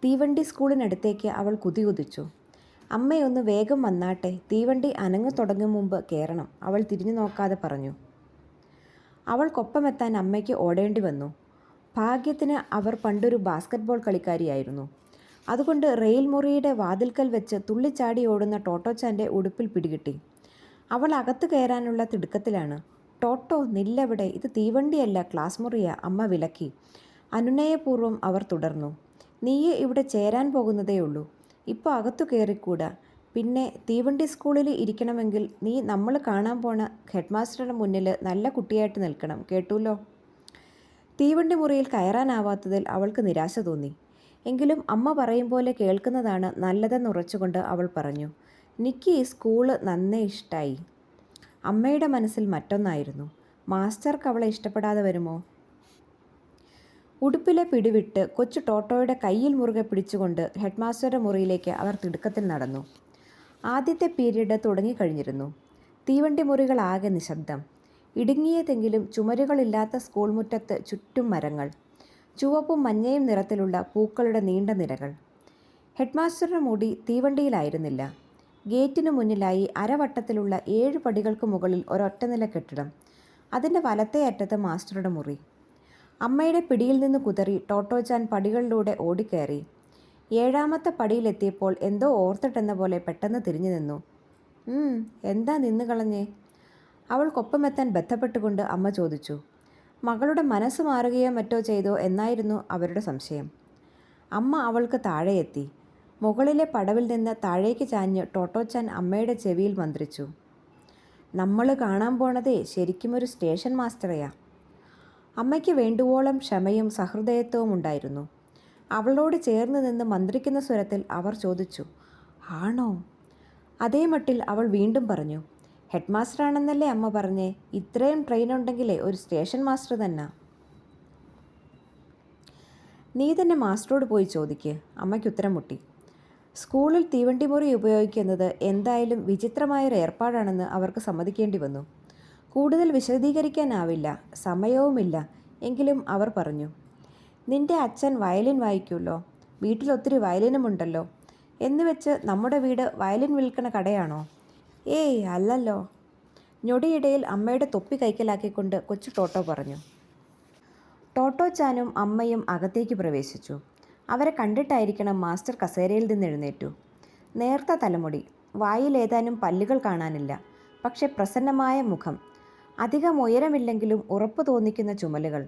തീവണ്ടി സ്കൂളിനടുത്തേക്ക് അവൾ കുതികുതിച്ചു. അമ്മയൊന്ന് വേഗം വന്നാട്ടെ, തീവണ്ടി അനങ്ങു തുടങ്ങും മുമ്പ് കയറണം, അവൾ തിരിഞ്ഞു നോക്കാതെ പറഞ്ഞു. അവൾക്കൊപ്പമെത്താൻ അമ്മയ്ക്ക് ഓടേണ്ടി വന്നു. ഭാഗ്യത്തിന് അവർ പണ്ടൊരു ബാസ്കറ്റ്ബോൾ കളിക്കാരിയായിരുന്നു. അതുകൊണ്ട് റെയിൽ മുറിയുടെ വാതിൽക്കൽ വെച്ച് തുള്ളിച്ചാടി ഓടുന്ന ടോട്ടോച്ചാൻ്റെ ഉടുപ്പിൽ പിടികിട്ടി. അവൾ അകത്ത് കയറാനുള്ള തിടുക്കത്തിലാണ്. ടോട്ടോ, നില്ലവിടെ! ഇത് തീവണ്ടിയല്ല, ക്ലാസ് മുറിയാ, അമ്മ വിലക്കി. അനുനയപൂർവ്വം അവർ തുടർന്നു. നീ ഇവിടെ ചേരാൻ പോകുന്നതേയുള്ളൂ. ഇപ്പോൾ അകത്തു കയറിക്കൂടാ. പിന്നെ തീവണ്ടി സ്കൂളിൽ ഇരിക്കണമെങ്കിൽ നീ നമ്മൾ കാണാൻ പോണ ഹെഡ് മാസ്റ്ററുടെ മുന്നിൽ നല്ല കുട്ടിയായിട്ട് നിൽക്കണം, കേട്ടൂല്ലോ. തീവണ്ടി മുറിയിൽ കയറാനാവാത്തതിൽ അവൾക്ക് നിരാശ തോന്നി. എങ്കിലും അമ്മ പറയും പോലെ കേൾക്കുന്നതാണ് നല്ലതെന്നുറച്ചുകൊണ്ട് അവൾ പറഞ്ഞു. എനിക്ക് ഈ സ്കൂള് നന്നേ ഇഷ്ടായി. അമ്മയുടെ മനസ്സിൽ മറ്റൊന്നായിരുന്നു. മാസ്റ്റർക്ക് അവളെ ഇഷ്ടപ്പെടാതെ വരുമോ? ഉടുപ്പിലെ പിടിവിട്ട് കൊച്ചു ടോട്ടോയുടെ കയ്യിൽ മുറുകെ പിടിച്ചുകൊണ്ട് ഹെഡ് മാസ്റ്ററുടെ മുറിയിലേക്ക് അവർ തിടുക്കത്തിൽ നടന്നു. ആദ്യത്തെ പീരീഡ് തുടങ്ങിക്കഴിഞ്ഞിരുന്നു. തീവണ്ടി മുറികളാകെ നിശബ്ദം. ഇടുങ്ങിയതെങ്കിലും ചുമരുകളില്ലാത്ത സ്കൂൾ മുറ്റത്ത് ചുറ്റും മരങ്ങൾ. ചുവപ്പും മഞ്ഞയും നിറത്തിലുള്ള പൂക്കളുടെ നീണ്ട നിരകൾ. ഹെഡ്മാസ്റ്ററുടെ മുടി തീവണ്ടിയിലായിരുന്നില്ല. ഗേറ്റിനു മുന്നിലായി അരവട്ടത്തിലുള്ള 7 പടികൾക്ക് മുകളിൽ ഒരൊറ്റ നില കെട്ടിടം. അതിൻ്റെ വലത്തേ അറ്റത്ത് മാസ്റ്ററുടെ മുറി. അമ്മയുടെ പിടിയിൽ നിന്ന് കുതറി ടോട്ടോച്ചാൻ പടികളിലൂടെ ഓടിക്കയറി. 7ാമത്തെ പടിയിലെത്തിയപ്പോൾ എന്തോ ഓർത്തിട്ടെന്ന പോലെ പെട്ടെന്ന് തിരിഞ്ഞു നിന്നു. എന്താ നിന്ന് കളഞ്ഞേ? അവൾക്കൊപ്പമെത്താൻ ബന്ധപ്പെട്ടുകൊണ്ട് അമ്മ ചോദിച്ചു. മകളുടെ മനസ്സ് മാറുകയോ മറ്റോ ചെയ്തോ എന്നായിരുന്നു അവരുടെ സംശയം. അമ്മ അവൾക്ക് താഴെയെത്തി. മുകളിലെ പടവിൽ നിന്ന് താഴേക്ക് ചാഞ്ഞ് ടോട്ടോച്ചാൻ അമ്മയുടെ ചെവിയിൽ മന്ത്രിച്ചു. നമ്മൾ കാണാൻ പോണതേ ശരിക്കും ഒരു സ്റ്റേഷൻ മാസ്റ്ററെയാ. അമ്മയ്ക്ക് വേണ്ടുവോളം ക്ഷമയും സഹൃദയത്വവും ഉണ്ടായിരുന്നു. അവളോട് ചേർന്ന് നിന്ന് മന്ത്രിക്കുന്ന സ്വരത്തിൽ അവർ ചോദിച്ചു, ആണോ? അതേ മട്ടിൽ അവൾ വീണ്ടും പറഞ്ഞു, ഹെഡ് മാസ്റ്ററാണെന്നല്ലേ അമ്മ പറഞ്ഞേ? ഇത്രയും ട്രെയിൻ ഉണ്ടെങ്കിലേ ഒരു സ്റ്റേഷൻ മാസ്റ്റർ തന്നെ. നീ തന്നെ മാസ്റ്ററോട് പോയി ചോദിക്ക്. അമ്മയ്ക്ക് ഉത്തരം മുട്ടി. സ്കൂളിൽ തീവണ്ടി മുറി ഉപയോഗിക്കുന്നത് എന്തായാലും വിചിത്രമായൊരു ഏർപ്പാടാണെന്ന് അവർക്ക് സമ്മതിക്കേണ്ടി വന്നു. കൂടുതൽ വിശദീകരിക്കാനാവില്ല, സമയവുമില്ല. എങ്കിലും അവർ പറഞ്ഞു, നിന്റെ അച്ഛൻ വയലിൻ വായിക്കുമല്ലോ, വീട്ടിലൊത്തിരി വയലിനുമുണ്ടല്ലോ. എന്ന് വെച്ച് നമ്മുടെ വീട് വയലിൻ വിൽക്കണ കടയാണോ? ഏയ് അല്ലല്ലോ. ഞൊടിയിടയിൽ അമ്മയുടെ തൊപ്പി കൈക്കലാക്കിക്കൊണ്ട് കൊച്ചു ടോട്ടോ പറഞ്ഞു. ടോട്ടോച്ചാനും അമ്മയും അകത്തേക്ക് പ്രവേശിച്ചു. അവരെ കണ്ടിട്ടായിരിക്കണം മാസ്റ്റർ കസേരയിൽ നിന്ന് എഴുന്നേറ്റു. നേർത്ത തലമുടി, വായിൽ ഏതാനും പല്ലുകൾ കാണാനില്ല, പക്ഷെ പ്രസന്നമായ മുഖം, അധികം ഉയരമില്ലെങ്കിലും ഉറപ്പ് തോന്നിക്കുന്ന ചുമലുകൾ,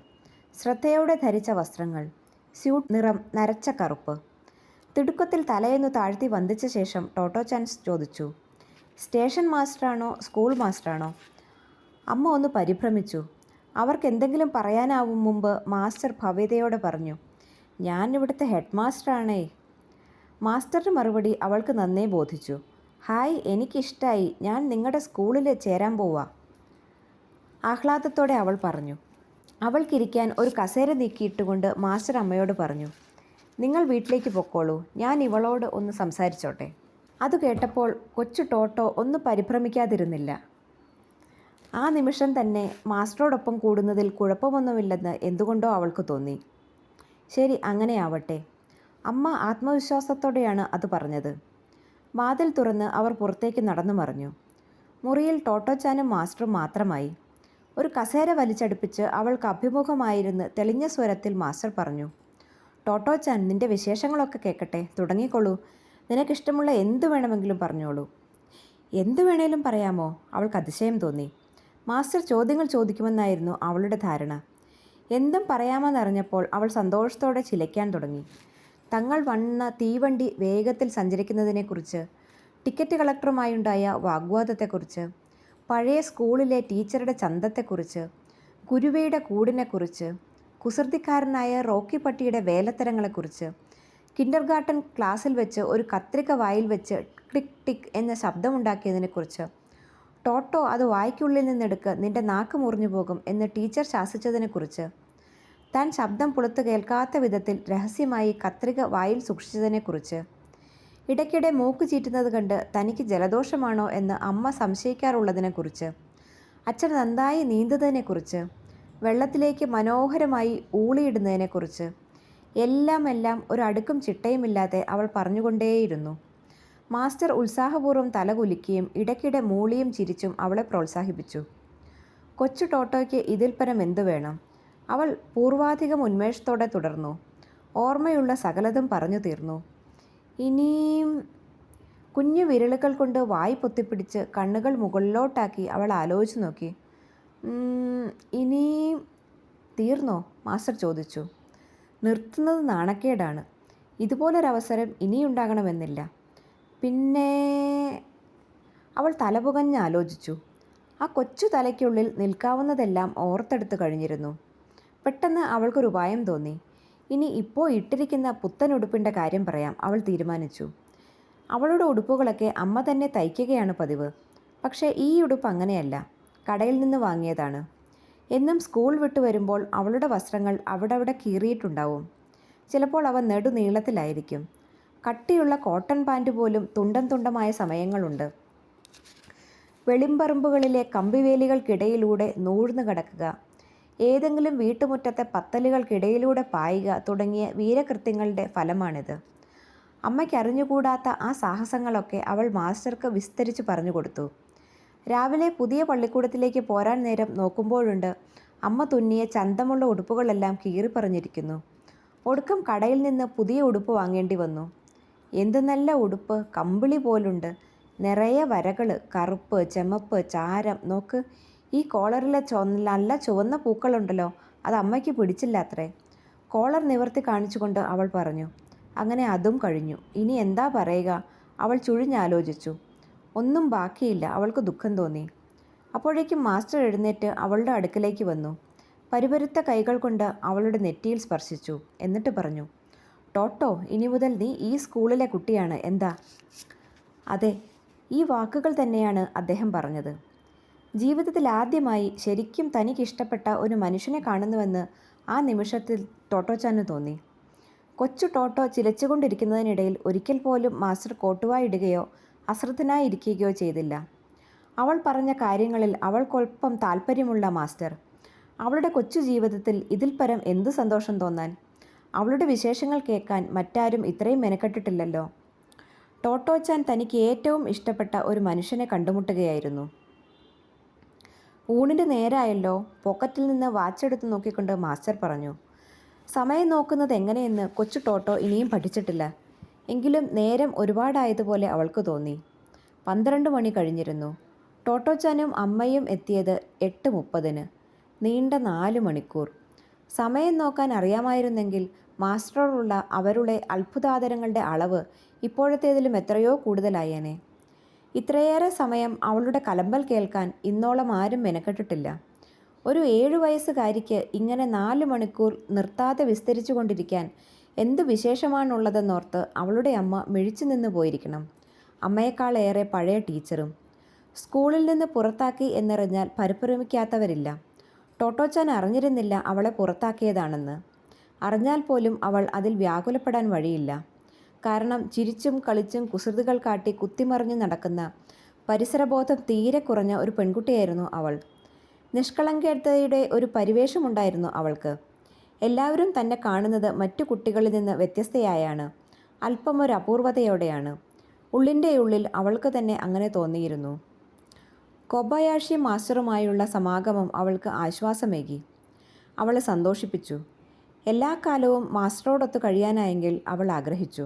ശ്രദ്ധയോടെ ധരിച്ച വസ്ത്രങ്ങൾ, സ്യൂട്ട് നിറം നരച്ച കറുപ്പ്. തിടുക്കത്തിൽ തലയൊന്നു താഴ്ത്തി വന്ദിച്ച ശേഷം ടോട്ടോച്ചാൻ ചോദിച്ചു, സ്റ്റേഷൻ മാസ്റ്ററാണോ സ്കൂൾ മാസ്റ്ററാണോ? അമ്മ ഒന്ന് പരിഭ്രമിച്ചു. അവർക്ക് എന്തെങ്കിലും പറയാനാവും മുമ്പ് മാസ്റ്റർ ഭവ്യതയോടെ പറഞ്ഞു, ഞാൻ ഇവിടുത്തെ ഹെഡ് മാസ്റ്ററാണേ. മാസ്റ്ററുടെ മറുപടി അവൾക്ക് നന്നേ ബോധിച്ചു. ഹായ്, എനിക്കിഷ്ടായി. ഞാൻ നിങ്ങളുടെ സ്കൂളിൽ ചേരാൻ പോവാ. ആഹ്ലാദത്തോടെ അവൾ പറഞ്ഞു. അവൾക്കിരിക്കാൻ ഒരു കസേര നീക്കിയിട്ടുകൊണ്ട് മാസ്റ്റർ അമ്മയോട് പറഞ്ഞു, നിങ്ങൾ വീട്ടിലേക്ക് പൊക്കോളൂ, ഞാൻ ഇവളോട് ഒന്ന് സംസാരിച്ചോട്ടെ. അത് കേട്ടപ്പോൾ കൊച്ചു ടോട്ടോ ഒന്ന് പരിഭ്രമിക്കാതിരുന്നില്ല. ആ നിമിഷം തന്നെ മാസ്റ്ററോടൊപ്പം കൂടുന്നതിൽ കുഴപ്പമൊന്നുമില്ലെന്ന് എന്തുകൊണ്ടോ അവൾക്ക് തോന്നി. ശരി, അങ്ങനെയാവട്ടെ. അമ്മ ആത്മവിശ്വാസത്തോടെയാണ് അത് പറഞ്ഞത്. വാതിൽ തുറന്ന് അവർ പുറത്തേക്ക് നടന്നു മറിഞ്ഞു. മുറിയിൽ ടോട്ടോച്ചാനും മാസ്റ്ററും മാത്രമായി. ഒരു കസേര വലിച്ചടുപ്പിച്ച് അവൾക്ക് അഭിമുഖമായിരുന്ന് തെളിഞ്ഞ സ്വരത്തിൽ മാസ്റ്റർ പറഞ്ഞു, ടോട്ടോച്ചാൻ, നിൻ്റെ വിശേഷങ്ങളൊക്കെ കേൾക്കട്ടെ. തുടങ്ങിക്കോളൂ. നിനക്കിഷ്ടമുള്ള എന്തു വേണമെങ്കിലും പറഞ്ഞോളൂ. എന്തു വേണേലും പറയാമോ? അവൾക്ക് അതിശയം തോന്നി. മാസ്റ്റർ ചോദ്യങ്ങൾ ചോദിക്കുമെന്നായിരുന്നു അവളുടെ ധാരണ. എന്തും പറയാമെന്നറിഞ്ഞപ്പോൾ അവൾ സന്തോഷത്തോടെ ചിലയ്ക്കാൻ തുടങ്ങി. തങ്ങൾ വന്ന തീവണ്ടി വേഗത്തിൽ സഞ്ചരിക്കുന്നതിനെക്കുറിച്ച്, ടിക്കറ്റ് കളക്ടറുമായുണ്ടായ വാഗ്വാദത്തെക്കുറിച്ച്, പഴയ സ്കൂളിലെ ടീച്ചറുടെ ചന്തത്തെക്കുറിച്ച്, കുരുവയുടെ കൂടിനെക്കുറിച്ച്, കുസൃതിക്കാരനായ റോക്കി പട്ടിയുടെ വേലത്തരങ്ങളെക്കുറിച്ച്, കിൻഡർഗാർട്ടൻ ക്ലാസ്സിൽ വെച്ച് ഒരു കത്രിക വായിൽ വെച്ച് ടിക് ടിക് എന്ന ശബ്ദമുണ്ടാക്കിയതിനെക്കുറിച്ച്, ടോട്ടോ അത് വായ്ക്കുള്ളിൽ നിന്നെടുക്ക്, നിന്റെ നാക്ക് മുറിഞ്ഞു പോകും എന്ന് ടീച്ചർ ശാസിച്ചതിനെക്കുറിച്ച്, താൻ ശബ്ദം പുറത്ത് കേൾക്കാത്ത വിധത്തിൽ രഹസ്യമായി കത്രിക വായിൽ സൂക്ഷിച്ചതിനെക്കുറിച്ച്, ഇടയ്ക്കിടെ മൂക്ക് ചീറ്റുന്നത് കണ്ട് തനിക്ക് ജലദോഷമാണോ എന്ന് അമ്മ സംശയിക്കാറുള്ളതിനെക്കുറിച്ച്, അച്ഛൻ നന്നായി നീന്തുന്നതിനെക്കുറിച്ച്, വെള്ളത്തിലേക്ക് മനോഹരമായി ഊളിയിടുന്നതിനെക്കുറിച്ച്, എല്ലാം ഒരു അടുക്കും ചിട്ടയുമില്ലാതെ അവൾ പറഞ്ഞുകൊണ്ടേയിരുന്നു. മാസ്റ്റർ ഉത്സാഹപൂർവ്വം തലകുലുക്കിയും ഇടയ്ക്കിടെ മൂളിയും ചിരിച്ചും അവളെ പ്രോത്സാഹിപ്പിച്ചു. കൊച്ചു ടോട്ടോയ്ക്ക് ഇതിൽ പരം എന്തു വേണം? അവൾ പൂർവാധികം ഉന്മേഷത്തോടെ തുടർന്നു. ഓർമ്മയുള്ള സകലതും പറഞ്ഞു തീർന്നു. ഇനിയും കുഞ്ഞു വിരലുകൾ കൊണ്ട് വായി പൊത്തിപ്പിടിച്ച് കണ്ണുകൾ മുകളിലോട്ടാക്കി അവൾ ആലോചിച്ചു നോക്കി. ഇനിയും തീർന്നോ? മാസ്റ്റർ ചോദിച്ചു. നിർത്തുന്നത് നാണക്കേടാണ്. ഇതുപോലൊരവസരം ഇനിയുണ്ടാകണമെന്നില്ല. പിന്നെ അവൾ തലപുകഞ്ഞ് ആലോചിച്ചു. ആ കൊച്ചു തലയ്ക്കുള്ളിൽ നിൽക്കാവുന്നതെല്ലാം ഓർത്തെടുത്ത് കഴിഞ്ഞിരുന്നു. പെട്ടെന്ന് അവൾക്കൊരു ഉപായം തോന്നി. ഇനി ഇപ്പോൾ ഇട്ടിരിക്കുന്ന പുത്തൻ ഉടുപ്പിൻ്റെ കാര്യം പറയാം അവൾ തീരുമാനിച്ചു. അവളുടെ ഉടുപ്പുകളൊക്കെ അമ്മ തന്നെ തയ്ക്കുകയാണ് പതിവ്. പക്ഷേ ഈ ഉടുപ്പ് അങ്ങനെയല്ല, കടയിൽ നിന്ന് വാങ്ങിയതാണ്. എന്നും സ്കൂൾ വിട്ട് വരുമ്പോൾ അവളുടെ വസ്ത്രങ്ങൾ അവിടെ കീറിയിട്ടുണ്ടാവും. ചിലപ്പോൾ അവ നെടുനീളത്തിലായിരിക്കും. കട്ടിയുള്ള കോട്ടൺ പാൻറ് പോലും തുണ്ടമായ സമയങ്ങളുണ്ട്. വെളിമ്പറമ്പുകളിലെ കമ്പിവേലികൾക്കിടയിലൂടെ നൂഴ്ന്നു കിടക്കുക, ഏതെങ്കിലും വീട്ടുമുറ്റത്തെ പത്തലുകൾക്കിടയിലൂടെ പായുക തുടങ്ങിയ വീരകൃത്യങ്ങളുടെ ഫലമാണിത്. അമ്മയ്ക്ക് അറിഞ്ഞുകൂടാത്ത ആ സാഹസങ്ങളൊക്കെ അവൾ മാസ്റ്റർക്ക് വിസ്തരിച്ച് പറഞ്ഞു കൊടുത്തു. രാവിലെ പുതിയ പള്ളിക്കൂടത്തിലേക്ക് പോരാൻ നേരം നോക്കുമ്പോഴുണ്ട് അമ്മ തുന്നിയ ചന്തമുള്ള ഉടുപ്പുകളെല്ലാം കീറിപ്പറിഞ്ഞിരിക്കുന്നു. ഒടുക്കം കടയിൽ നിന്ന് പുതിയ ഉടുപ്പ് വാങ്ങേണ്ടി വന്നു. എന്ത് നല്ല ഉടുപ്പ്, കമ്പിളി പോലുണ്ട്, നിറയെ വരകൾ, കറുപ്പ്, ചെമപ്പ്, ചാരം. നോക്ക്, ഈ കോളറിലെ നല്ല ചുവന്ന പൂക്കളുണ്ടല്ലോ, അത് അമ്മയ്ക്ക് പിടിച്ചില്ല അത്രേ. കോളർ നിവർത്തി കാണിച്ചുകൊണ്ട് അവൾ പറഞ്ഞു. അങ്ങനെ അതും കഴിഞ്ഞു. ഇനി എന്താ പറയുക? അവൾ ചുഴിഞ്ഞാലോചിച്ചു. ഒന്നും ബാക്കിയില്ല. അവൾക്ക് ദുഃഖം തോന്നി. അപ്പോഴേക്കും മാസ്റ്റർ എഴുന്നേറ്റ് അവളുടെ അടുക്കലേക്ക് വന്നു. പരിപരുത്ത കൈകൾ കൊണ്ട് അവളുടെ നെറ്റിയിൽ സ്പർശിച്ചു. എന്നിട്ട് പറഞ്ഞു, ടോട്ടോ, ഇനി മുതൽ നീ ഈ സ്കൂളിലെ കുട്ടിയാണ്. എന്താ? അതെ, ഈ വാക്കുകൾ തന്നെയാണ് അദ്ദേഹം പറഞ്ഞത്. ജീവിതത്തിൽ ആദ്യമായി ശരിക്കും തനിക്കിഷ്ടപ്പെട്ട ഒരു മനുഷ്യനെ കാണുന്നുവെന്ന് ആ നിമിഷത്തിൽ ടോട്ടോച്ചാന് തോന്നി. കൊച്ചു ടോട്ടോ ചിലച്ചുകൊണ്ടിരിക്കുന്നതിനിടയിൽ ഒരിക്കൽ പോലും മാസ്റ്റർ കോട്ടുവായിടുകയോ അശ്രദ്ധനായിരിക്കുകയോ ചെയ്തില്ല. അവൾ പറഞ്ഞ കാര്യങ്ങളിൽ അവൾക്കൊൽപ്പം താല്പര്യമുള്ള മാസ്റ്റർ. അവളുടെ കൊച്ചു ജീവിതത്തിൽ ഇതിൽ പരം എന്ത് സന്തോഷം തോന്നാൻ? അവളുടെ വിശേഷങ്ങൾ കേൾക്കാൻ മറ്റാരും ഇത്രയും മെനക്കെട്ടിട്ടില്ലല്ലോ. ടോട്ടോച്ചാൻ തനിക്ക് ഏറ്റവും ഇഷ്ടപ്പെട്ട ഒരു മനുഷ്യനെ കണ്ടുമുട്ടുകയായിരുന്നു. ഊണിൻ്റെ നേരായല്ലോ. പോക്കറ്റിൽ നിന്ന് വാച്ചെടുത്ത് നോക്കിക്കൊണ്ട് മാസ്റ്റർ പറഞ്ഞു. സമയം നോക്കുന്നത് എങ്ങനെയെന്ന് കൊച്ചു ടോട്ടോ ഇനിയും പഠിച്ചിട്ടില്ല. എങ്കിലും നേരം ഒരുപാടായതുപോലെ അവൾക്ക് തോന്നി. 12 മണി കഴിഞ്ഞിരുന്നു. ടോട്ടോച്ചാനും അമ്മയും എത്തിയത് 8:30. നീണ്ട 4 മണിക്കൂർ. സമയം നോക്കാൻ അറിയാമായിരുന്നെങ്കിൽ മാസ്റ്ററോടുള്ള അവരുടെ അത്ഭുതാദരങ്ങളുടെ അളവ് ഇപ്പോഴത്തേതിലും എത്രയോ കൂടുതലായേനെ. ഇത്രയേറെ സമയം അവളുടെ കലമ്പൽ കേൾക്കാൻ ഇന്നോളം ആരും മെനക്കെട്ടിട്ടില്ല. ഒരു 7 വയസ്സുകാരിക്ക് ഇങ്ങനെ 4 മണിക്കൂർ നിർത്താതെ വിസ്തരിച്ചു കൊണ്ടിരിക്കാൻ എന്തു വിശേഷമാണുള്ളതെന്നോർത്ത് അവളുടെ അമ്മ മിഴിച്ചു നിന്ന് പോയിരിക്കണം. അമ്മയെക്കാളേറെ പഴയ ടീച്ചറും. സ്കൂളിൽ നിന്ന് പുറത്താക്കി എന്നറിഞ്ഞാൽ പരിഭ്രമിക്കാത്തവരില്ല. ടോട്ടോച്ചാൻ അറിഞ്ഞിരുന്നില്ല അവളെ പുറത്താക്കിയതാണെന്ന്. അറിഞ്ഞാൽ പോലും അവൾ അതിൽ വ്യാകുലപ്പെടാൻ വഴിയില്ല. കാരണം ചിരിച്ചും കളിച്ചും കുസൃതികൾ കാട്ടി കുത്തിമറിഞ്ഞു നടക്കുന്ന, പരിസരബോധം തീരെ കുറഞ്ഞ ഒരു പെൺകുട്ടിയായിരുന്നു അവൾ. നിഷ്കളങ്കതയുടെ ഒരു പരിവേഷമുണ്ടായിരുന്നു അവൾക്ക്. എല്ലാവരും തന്നെ കാണുന്നത് മറ്റു കുട്ടികളിൽ നിന്ന് വ്യത്യസ്തയായാണ്, അല്പം ഒരു അപൂർവതയോടെയാണ്. ഉള്ളിൻ്റെ ഉള്ളിൽ അവൾക്ക് തന്നെ അങ്ങനെ തോന്നിയിരുന്നു. കൊബയാഷി മാസ്റ്ററുമായുള്ള സമാഗമം അവൾക്ക് ആശ്വാസമേകി. അവളെ സന്തോഷിപ്പിച്ചു. എല്ലാ കാലവും മാസ്റ്ററോടൊത്ത് കഴിയാനായെങ്കിൽ അവൾ ആഗ്രഹിച്ചു.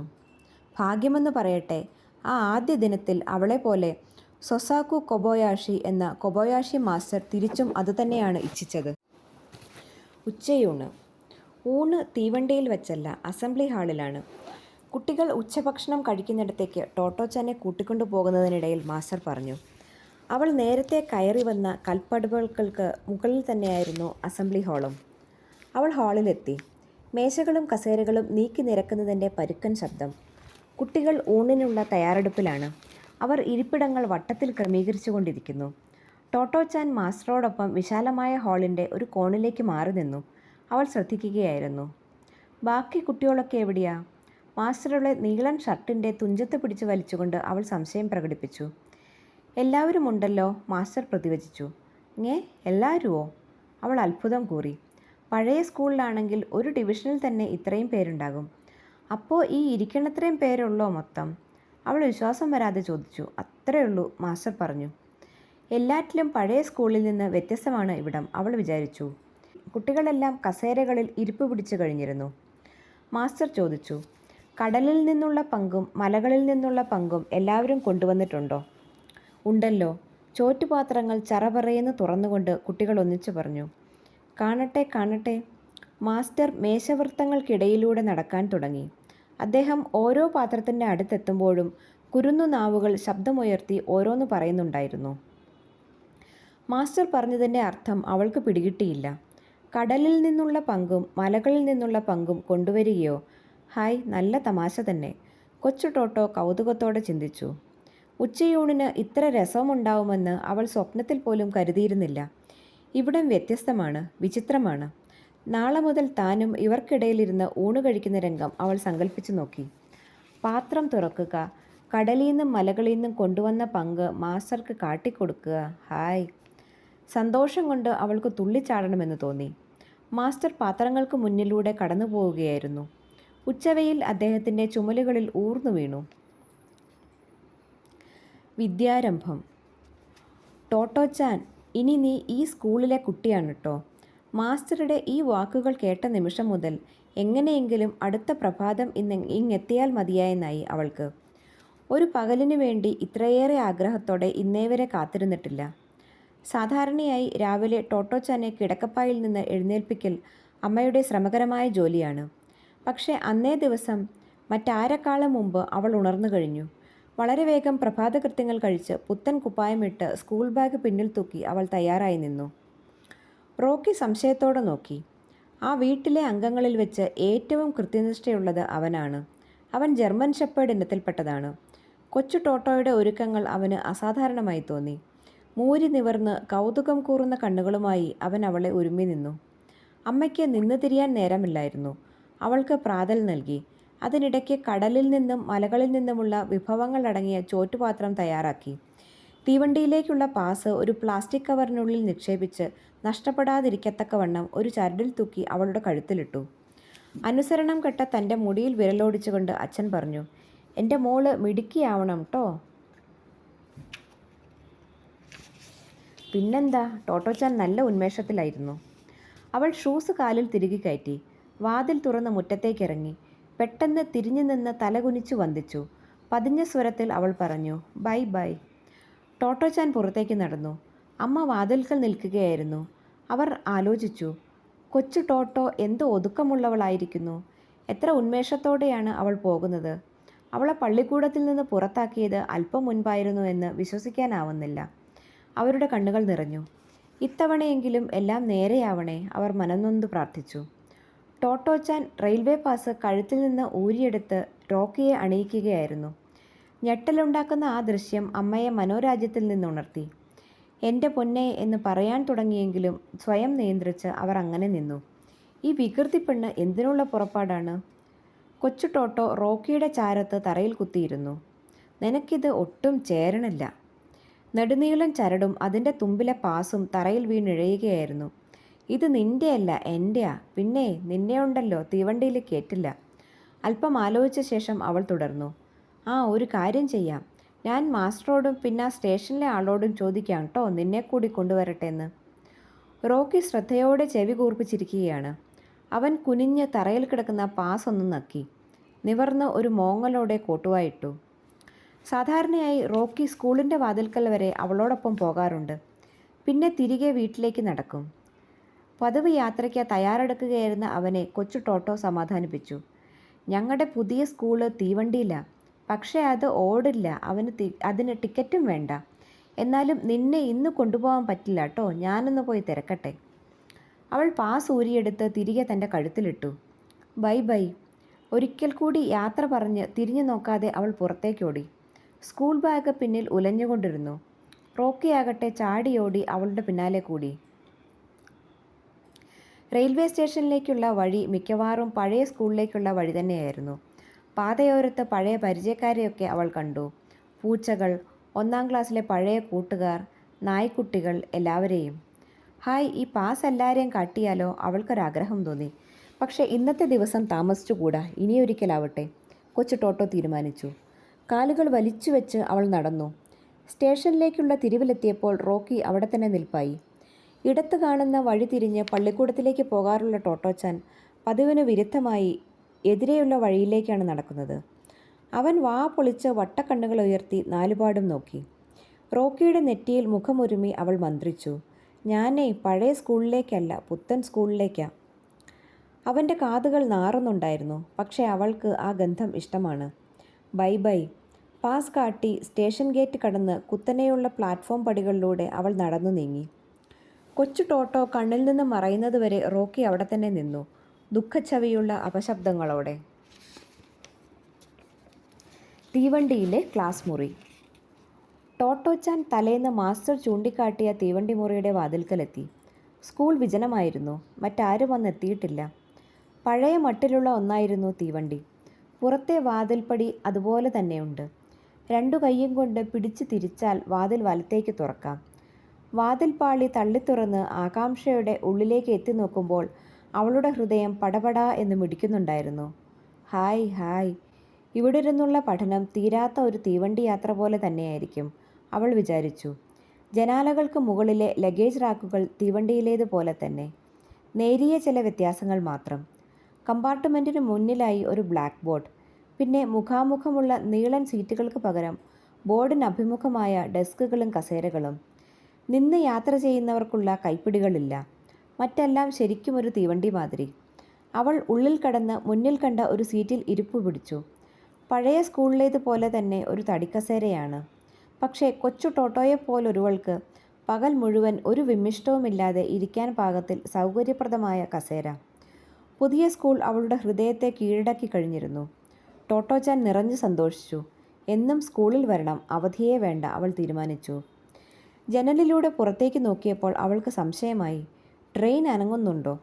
ഭാഗ്യമെന്ന് പറയട്ടെ, ആ ആദ്യ ദിനത്തിൽ അവളെപ്പോലെ സൊസാക്കു കൊബയാഷി എന്ന കൊബയാഷി മാസ്റ്റർ തിരിച്ചും അതുതന്നെയാണ് ഇച്ഛിച്ചത്. ഉച്ചയൂണ്. ഊണ് തീവണ്ടിയിൽ വെച്ചല്ല, അസംബ്ലി ഹാളിലാണ്. കുട്ടികൾ ഉച്ചഭക്ഷണം കഴിക്കുന്നിടത്തേക്ക് ടോട്ടോച്ചാനെ കൂട്ടിക്കൊണ്ടു പോകുന്നതിനിടയിൽ മാസ്റ്റർ പറഞ്ഞു. അവൾ നേരത്തെ കയറി വന്ന കൽപ്പടുകൾക്ക് മുകളിൽ തന്നെയായിരുന്നു അസംബ്ലി ഹാളും. അവൾ ഹാളിലെത്തി. മേശകളും കസേരകളും നീക്കി നിരക്കുന്നതിൻ്റെ പരുക്കൻ ശബ്ദം. കുട്ടികൾ ഊണിനുള്ള തയ്യാറെടുപ്പിലാണ്. അവർ ഇരിപ്പിടങ്ങൾ വട്ടത്തിൽ ക്രമീകരിച്ചു കൊണ്ടിരിക്കുന്നു. ടോട്ടോച്ചാൻ മാസ്റ്ററോടൊപ്പം വിശാലമായ ഹാളിൻ്റെ ഒരു കോണിലേക്ക് മാറി നിന്നു. അവൾ ശ്രദ്ധിക്കുകയായിരുന്നു. ബാക്കി കുട്ടികളൊക്കെ എവിടെയാ? മാസ്റ്ററുടെ നീളൻ ഷർട്ടിൻ്റെ തുഞ്ചത്ത് പിടിച്ച് വലിച്ചുകൊണ്ട് അവൾ സംശയം പ്രകടിപ്പിച്ചു. എല്ലാവരും ഉണ്ടല്ലോ, മാസ്റ്റർ പ്രതിവചിച്ചു. എല്ലാവരുമോ? അവൾ അത്ഭുതം കൂറി. പഴയ സ്കൂളിലാണെങ്കിൽ ഒരു ഡിവിഷനിൽ തന്നെ ഇത്രയും പേരുണ്ടാകും. അപ്പോൾ ഈ ഇരിക്കണത്രയും പേരുള്ളോ മൊത്തം? അവൾ വിശ്വാസം വരാതെ ചോദിച്ചു. അത്രയുള്ളൂ, മാസ്റ്റർ പറഞ്ഞു. എല്ലാറ്റിലും പഴയ സ്കൂളിൽ നിന്ന് വ്യത്യസ്തമാണ് ഇവിടം, അവൾ വിചാരിച്ചു. കുട്ടികളെല്ലാം കസേരകളിൽ ഇരിപ്പ് പിടിച്ചു കഴിഞ്ഞിരുന്നു. മാസ്റ്റർ ചോദിച്ചു. കടലിൽ നിന്നുള്ള പങ്കും മലകളിൽ നിന്നുള്ള പങ്കും എല്ലാവരും കൊണ്ടുവന്നിട്ടുണ്ടോ? ഉണ്ടല്ലോ. ചോറ്റുപാത്രങ്ങൾ ചറപറയെന്ന് തുറന്നുകൊണ്ട് കുട്ടികൾ ഒന്നിച്ചു പറഞ്ഞു. കാണട്ടെ കാണട്ടെ. മാസ്റ്റർ മേശവൃത്തങ്ങൾക്കിടയിലൂടെ നടക്കാൻ തുടങ്ങി. അദ്ദേഹം ഓരോ പാത്രത്തിൻ്റെ അടുത്തെത്തുമ്പോഴും കുരുന്നു നാവുകൾ ശബ്ദമുയർത്തി ഓരോന്ന് പറയുന്നുണ്ടായിരുന്നു. മാസ്റ്റർ പറഞ്ഞതിൻ്റെ അർത്ഥം അവൾക്ക് പിടികിട്ടിയില്ല. കടലിൽ നിന്നുള്ള പങ്കും മലകളിൽ നിന്നുള്ള പങ്കും കൊണ്ടുവരികയോ? ഹായ്, നല്ല തമാശ തന്നെ, കൊച്ചു ടോട്ടോ കൗതുകത്തോടെ ചിന്തിച്ചു. ഉച്ചയൂണിന് ഇത്ര രസമുണ്ടാവുമെന്ന് അവൾ സ്വപ്നത്തിൽ പോലും കരുതിയിരുന്നില്ല. ഇവിടം വ്യത്യസ്തമാണ്, വിചിത്രമാണ്. നാളെ മുതൽ താനും ഇവർക്കിടയിലിരുന്ന് ഊണ് കഴിക്കുന്ന രംഗം അവൾ സങ്കല്പിച്ചു നോക്കി. പാത്രം തുറക്കുക, കടലിൽ നിന്നും മലകളിൽ നിന്നും കൊണ്ടുവന്ന പങ്ക് മാസ്റ്റർക്ക് കാട്ടിക്കൊടുക്കുക. ഹായ്! സന്തോഷം കൊണ്ട് അവൾക്ക് തുള്ളിച്ചാടണമെന്ന് തോന്നി. മാസ്റ്റർ പാത്രങ്ങൾക്ക് മുന്നിലൂടെ കടന്നു പോവുകയായിരുന്നു. ഉച്ചവെയിൽ അദ്ദേഹത്തിൻ്റെ ചുമലുകളിൽ ഊർന്നു വീണു. വിദ്യാരംഭം. ടോട്ടോച്ചാൻ, ഇനി നീ ഈ സ്കൂളിലെ കുട്ടിയാണ് ട്ടോ. മാസ്റ്ററുടെ ഈ വാക്കുകൾ കേട്ട നിമിഷം മുതൽ എങ്ങനെയെങ്കിലും അടുത്ത പ്രഭാതം ഇങ്ങെത്തിയാൽ മതിയായെന്നായി അവൾക്ക്. ഒരു പകലിനു വേണ്ടി ഇത്രയേറെ ആഗ്രഹത്തോടെ ഇന്നേവരെ കാത്തിരുന്നിട്ടില്ല. സാധാരണയായി രാവിലെ ടോട്ടോച്ചാനെ കിടക്കപ്പായിൽ നിന്ന് എഴുന്നേൽപ്പിക്കൽ അമ്മയുടെ ശ്രമകരമായ ജോലിയാണ്. പക്ഷേ അന്നേ ദിവസം മറ്റാരെക്കാളും മുമ്പ് അവൾ ഉണർന്നു കഴിഞ്ഞു. വളരെ വേഗം പ്രഭാതകൃത്യങ്ങൾ കഴിച്ച് പുത്തൻ കുപ്പായമിട്ട് സ്കൂൾ ബാഗ് പിന്നിൽ തൂക്കി അവൾ തയ്യാറായി നിന്നു. റോക്കി സംശയത്തോടെ നോക്കി. ആ വീട്ടിലെ അംഗങ്ങളിൽ വെച്ച് ഏറ്റവും കൃത്യനിഷ്ഠയുള്ളത് അവനാണ്. അവൻ ജർമ്മൻ ഷെപ്പേർഡ് ഇനത്തിൽപ്പെട്ടതാണ്. കൊച്ചു ടോട്ടോയുടെ ഒരുക്കങ്ങൾ അവന് അസാധാരണമായി തോന്നി. മൂരി നിവർന്ന് കൗതുകം കൂറുന്ന കണ്ണുകളുമായി അവൻ അവളെ ഒരുമ്മി നിന്നു. അമ്മയ്ക്ക് നിന്ന് തിരിയാൻ നേരമില്ലായിരുന്നു. അവൾക്ക് പ്രാതൽ നൽകി. അതിനിടയ്ക്ക് കടലിൽ നിന്നും മലകളിൽ നിന്നുമുള്ള വിഭവങ്ങളടങ്ങിയ ചോറ്റുപാത്രം തയ്യാറാക്കി. തീവണ്ടിയിലേക്കുള്ള പാസ് ഒരു പ്ലാസ്റ്റിക് കവറിനുള്ളിൽ നിക്ഷേപിച്ച് നഷ്ടപ്പെടാതിരിക്കത്തക്കവണ്ണം ഒരു ചരടിൽ തൂക്കി അവളുടെ കഴുത്തിലിട്ടു. അനുസരണം കെട്ട തൻ്റെ മുടിയിൽ വിരലോടിച്ചുകൊണ്ട് അച്ഛൻ പറഞ്ഞു, എൻ്റെ മോള് മിടുക്കിയാവണം ട്ടോ. പിന്നെന്താ, ടോട്ടോച്ചാൻ നല്ല ഉന്മേഷത്തിലായിരുന്നു. അവൾ ഷൂസ് കാലിൽ തിരികെ കയറ്റി വാതിൽ തുറന്ന് മുറ്റത്തേക്കിറങ്ങി. പെട്ടെന്ന് തിരിഞ്ഞു നിന്ന് തലകുനിച്ചു വന്ദിച്ചു. പതിഞ്ഞ സ്വരത്തിൽ അവൾ പറഞ്ഞു, ബൈ ബൈ. ടോട്ടോച്ചാൻ പുറത്തേക്ക് നടന്നു. അമ്മ വാതിൽക്കൽ നിൽക്കുകയായിരുന്നു. അവർ ആലോചിച്ചു, കൊച്ചു ടോട്ടോ എന്ത് ഒതുക്കമുള്ളവളായിരിക്കുന്നു. എത്ര ഉന്മേഷത്തോടെയാണ് അവൾ പോകുന്നത്. അവളെ പള്ളിക്കൂടത്തിൽ നിന്ന് പുറത്താക്കിയത് അല്പം മുൻപായിരുന്നു എന്ന് വിശ്വസിക്കാനാവുന്നില്ല. അവരുടെ കണ്ണുകൾ നിറഞ്ഞു. ഇത്തവണയെങ്കിലും എല്ലാം നേരെയാവണേ, അവർ മനംനൊന്ത് പ്രാർത്ഥിച്ചു. ടോട്ടോച്ചാൻ റെയിൽവേ പാസ് കഴുത്തിൽ നിന്ന് ഊരിയെടുത്ത് റോക്കിയെ അണിയിക്കുകയായിരുന്നു. ഞെട്ടലുണ്ടാക്കുന്ന ആ ദൃശ്യം അമ്മയെ മനോരാജ്യത്തിൽ നിന്നുണർത്തി. എൻ്റെ പൊന്നെ എന്ന് പറയാൻ തുടങ്ങിയെങ്കിലും സ്വയം നിയന്ത്രിച്ച് അവർ അങ്ങനെ നിന്നു. ഈ വികൃതി പെണ്ണ് എന്തിനുള്ള പുറപ്പാടാണ്? കൊച്ചു ടോട്ടോ റോക്കിയുടെ ചാരത്ത് തറയിൽ കുത്തിയിരുന്നു. നിനക്കിത് ഒട്ടും ചേരണില്ല. നെടുനീളൻ ചരടും അതിൻ്റെ തുമ്പിലെ പാസും തറയിൽ വീണിഴയുകയായിരുന്നു. ഇത് നിൻ്റെയല്ല, എൻ്റെയാ. പിന്നെ നിന്നെയുണ്ടല്ലോ തീവണ്ടിയിൽ കയറ്റില്ല. അല്പം ആലോചിച്ച ശേഷം അവൾ തുടർന്നു, ഒരു കാര്യം ചെയ്യാം. ഞാൻ മാസ്റ്ററോടും പിന്നെ സ്റ്റേഷനിലെ ആളോടും ചോദിക്കാം കേട്ടോ, നിന്നെ കൂടി കൊണ്ടുവരട്ടെ എന്ന്. റോക്കി ശ്രദ്ധയോടെ ചെവി കൂർപ്പിച്ചിരിക്കുകയാണ്. അവൻ കുനിഞ്ഞ് തറയിൽ കിടക്കുന്ന പാസ് ഒന്ന് നക്കി. നിവർന്ന് ഒരു മോങ്ങലോടെ കോട്ടുവായിട്ടു. സാധാരണയായി റോക്കി സ്കൂളിൻ്റെ വാതിൽക്കൽ വരെ അവളോടൊപ്പം പോകാറുണ്ട്. പിന്നെ തിരികെ വീട്ടിലേക്ക് നടക്കും. പതിവ് യാത്രയ്ക്ക് തയ്യാറെടുക്കുകയായിരുന്ന അവനെ കൊച്ചു ടോട്ടോ സമാധാനിപ്പിച്ചു. ഞങ്ങളുടെ പുതിയ സ്കൂള് തീവണ്ടിയില്ല. പക്ഷേ അത് ഓടില്ല. അതിന് ടിക്കറ്റും വേണ്ട. എന്നാലും നിന്നെ ഇന്ന് കൊണ്ടുപോകാൻ പറ്റില്ല കേട്ടോ. ഞാനൊന്ന് പോയി തിരക്കട്ടെ. അവൾ പാസ് ഊരിയെടുത്ത് തിരികെ തൻ്റെ കഴുത്തിലിട്ടു. Bye bye. ഒരിക്കൽ കൂടി യാത്ര പറഞ്ഞ് തിരിഞ്ഞു നോക്കാതെ അവൾ പുറത്തേക്കോടി. സ്കൂൾ ബാഗ് പിന്നിൽ ഉലഞ്ഞുകൊണ്ടിരുന്നു. റോക്കിയാകട്ടെ ചാടിയോടി അവളുടെ പിന്നാലെ കൂടി. റെയിൽവേ സ്റ്റേഷനിലേക്കുള്ള വഴി മിക്കവാറും പഴയ സ്കൂളിലേക്കുള്ള വഴി തന്നെയായിരുന്നു. പാതയോരത്ത് പഴയ പരിചയക്കാരെയൊക്കെ അവൾ കണ്ടു. പൂച്ചകൾ, 1-ാം ക്ലാസ്സിലെ പഴയ കൂട്ടുകാർ, നായ്ക്കുട്ടികൾ, എല്ലാവരെയും. ഹായ്, ഈ പാസ് എല്ലാവരെയും കാട്ടിയാലോ? അവൾക്കൊരാഗ്രഹം തോന്നി. പക്ഷേ ഇന്നത്തെ ദിവസം താമസിച്ചുകൂടാ. ഇനിയൊരിക്കലാവട്ടെ, കൊച്ചു ടോട്ടോ തീരുമാനിച്ചു. കാലുകൾ വലിച്ചു വെച്ച് അവൾ നടന്നു. സ്റ്റേഷനിലേക്കുള്ള തിരിവിലെത്തിയപ്പോൾ റോക്കി അവിടെ തന്നെ നിൽപ്പായി. ഇടത്ത് കാണുന്ന വഴി തിരിഞ്ഞ് പള്ളിക്കൂടത്തിലേക്ക് പോകാറുള്ള ടോട്ടോച്ചാൻ പതിവിന് വിരുദ്ധമായി എതിരെയുള്ള വഴിയിലേക്കാണ് നടക്കുന്നത്. അവൻ വാ പൊളിച്ച് വട്ടക്കണ്ണുകൾ ഉയർത്തി നാലുപാടും നോക്കി. റോക്കിയുടെ നെറ്റിയിൽ മുഖമൊരുമി അവൾ മന്ത്രിച്ചു, ഞാനേ പഴയ സ്കൂളിലേക്കല്ല, പുത്തൻ സ്കൂളിലേക്കാ. അവൻ്റെ കാതുകൾ നാറുന്നുണ്ടായിരുന്നു. പക്ഷേ അവൾക്ക് ആ ഗന്ധം ഇഷ്ടമാണ്. Bye bye. പാസ് കാട്ടി സ്റ്റേഷൻ ഗേറ്റ് കടന്ന് കുത്തനെയുള്ള പ്ലാറ്റ്ഫോം പടികളിലൂടെ അവൾ നടന്നു നീങ്ങി. കൊച്ചു ടോട്ടോ കണ്ണിൽ നിന്ന് മറയുന്നതുവരെ റോക്കി അവിടെ തന്നെ നിന്നു, ദുഃഖച്ചവിയുള്ള അപശബ്ദങ്ങളോടെ. തീവണ്ടിയിലെ ക്ലാസ് മുറി. ടോട്ടോച്ചാൻ തലേന്ന് മാസ്റ്റർ ചൂണ്ടിക്കാട്ടിയ തീവണ്ടി മുറിയുടെ വാതിൽക്കലെത്തി. സ്കൂൾ വിജനമായിരുന്നു. മറ്റാരും വന്നെത്തിയിട്ടില്ല. പഴയ മട്ടിലുള്ള ഒന്നായിരുന്നു തീവണ്ടി. പുറത്തെ വാതിൽപ്പടി അതുപോലെ തന്നെയുണ്ട്. 2 കൈയും കൊണ്ട് പിടിച്ചു തിരിച്ചാൽ വാതിൽ വലത്തേക്ക് തുറക്കാം. വാതിൽപ്പാളി തള്ളിത്തുറന്ന് ആകാംക്ഷയുടെ ഉള്ളിലേക്ക് എത്തി നോക്കുമ്പോൾ അവളുടെ ഹൃദയം പടപടാ എന്ന് മിടിക്കുന്നുണ്ടായിരുന്നു. Hi hi. ഇവിടെ ഇരുന്നുള്ള പഠനം തീരാത്ത ഒരു തീവണ്ടി യാത്ര പോലെ തന്നെയായിരിക്കും, അവൾ വിചാരിച്ചു. ജനാലകൾക്ക് മുകളിലെ ലഗേജ് റാക്കുകൾ തീവണ്ടിയിലേതുപോലെ തന്നെ. നേരിയ ചില വ്യത്യാസങ്ങൾ മാത്രം. കമ്പാർട്ട്മെൻറ്റിനു മുന്നിലായി ഒരു ബ്ലാക്ക് ബോർഡ്. പിന്നെ മുഖാമുഖമുള്ള നീളൻ സീറ്റുകൾക്ക് പകരം ബോർഡിനഭിമുഖമായ ഡെസ്കുകളും കസേരകളും. നിന്ന് യാത്ര ചെയ്യുന്നവർക്കുള്ള കൈപ്പിടികളില്ല. മറ്റെല്ലാം ശരിക്കും ഒരു തീവണ്ടി മാതിരി. അവൾ ഉള്ളിൽ കടന്ന് മുന്നിൽ കണ്ട ഒരു സീറ്റിൽ ഇരിപ്പു പിടിച്ചു. പഴയ സ്കൂളിലേതുപോലെ തന്നെ ഒരു തടിക്കസേരയാണ്. പക്ഷേ കൊച്ചു ടോട്ടോയെപ്പോലൊരുവൾക്ക് പകൽ മുഴുവൻ ഒരു വിമ്മിഷ്ടവുമില്ലാതെ ഇരിക്കാൻ പാകത്തിൽ സൗകര്യപ്രദമായ കസേര. പുതിയ സ്കൂൾ അവളുടെ ഹൃദയത്തെ കീഴടക്കി കഴിഞ്ഞിരുന്നു. ടോട്ടോച്ചാൻ നിറഞ്ഞു സന്തോഷിച്ചു. എന്നും സ്കൂളിൽ വരണം, അവധിയേ വേണ്ട, അവൾ തീരുമാനിച്ചു. ജനലിലൂടെ പുറത്തേക്ക് നോക്കിയപ്പോൾ അവൾക്ക് സംശയമായി. ട്രെയിൻ അനങ്ങുന്നുണ്ടോ?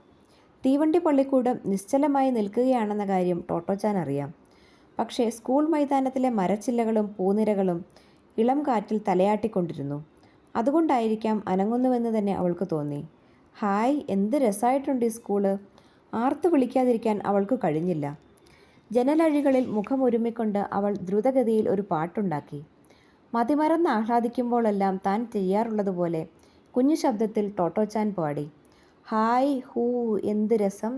തീവണ്ടി പള്ളിക്കൂടം നിശ്ചലമായി നിൽക്കുകയാണെന്ന കാര്യം ടോട്ടോച്ചാൻ അറിയാം. പക്ഷേ സ്കൂൾ മൈതാനത്തിലെ മരച്ചില്ലകളും പൂനിരകളും ഇളം കാറ്റിൽ തലയാട്ടിക്കൊണ്ടിരുന്നു. അതുകൊണ്ടായിരിക്കാം അനങ്ങുന്നുവെന്ന് തന്നെ അവൾക്ക് തോന്നി. ഹായ്, എന്ത് രസമായിട്ടുണ്ട് ഈ സ്കൂള്. ആർത്തു വിളിക്കാതിരിക്കാൻ അവൾക്ക് കഴിഞ്ഞില്ല. ജനലഴികളിൽ മുഖമൊരുമിക്കൊണ്ട് അവൾ ദ്രുതഗതിയിൽ ഒരു പാട്ടുണ്ടാക്കി. മതിമറന്ന് ആഹ്ലാദിക്കുമ്പോഴെല്ലാം താൻ ചെയ്യാറുള്ളതുപോലെ കുഞ്ഞു ശബ്ദത്തിൽ ടോട്ടോച്ചാൻ പാടി. ഹായ് ഹൂ, എന്ത് രസം,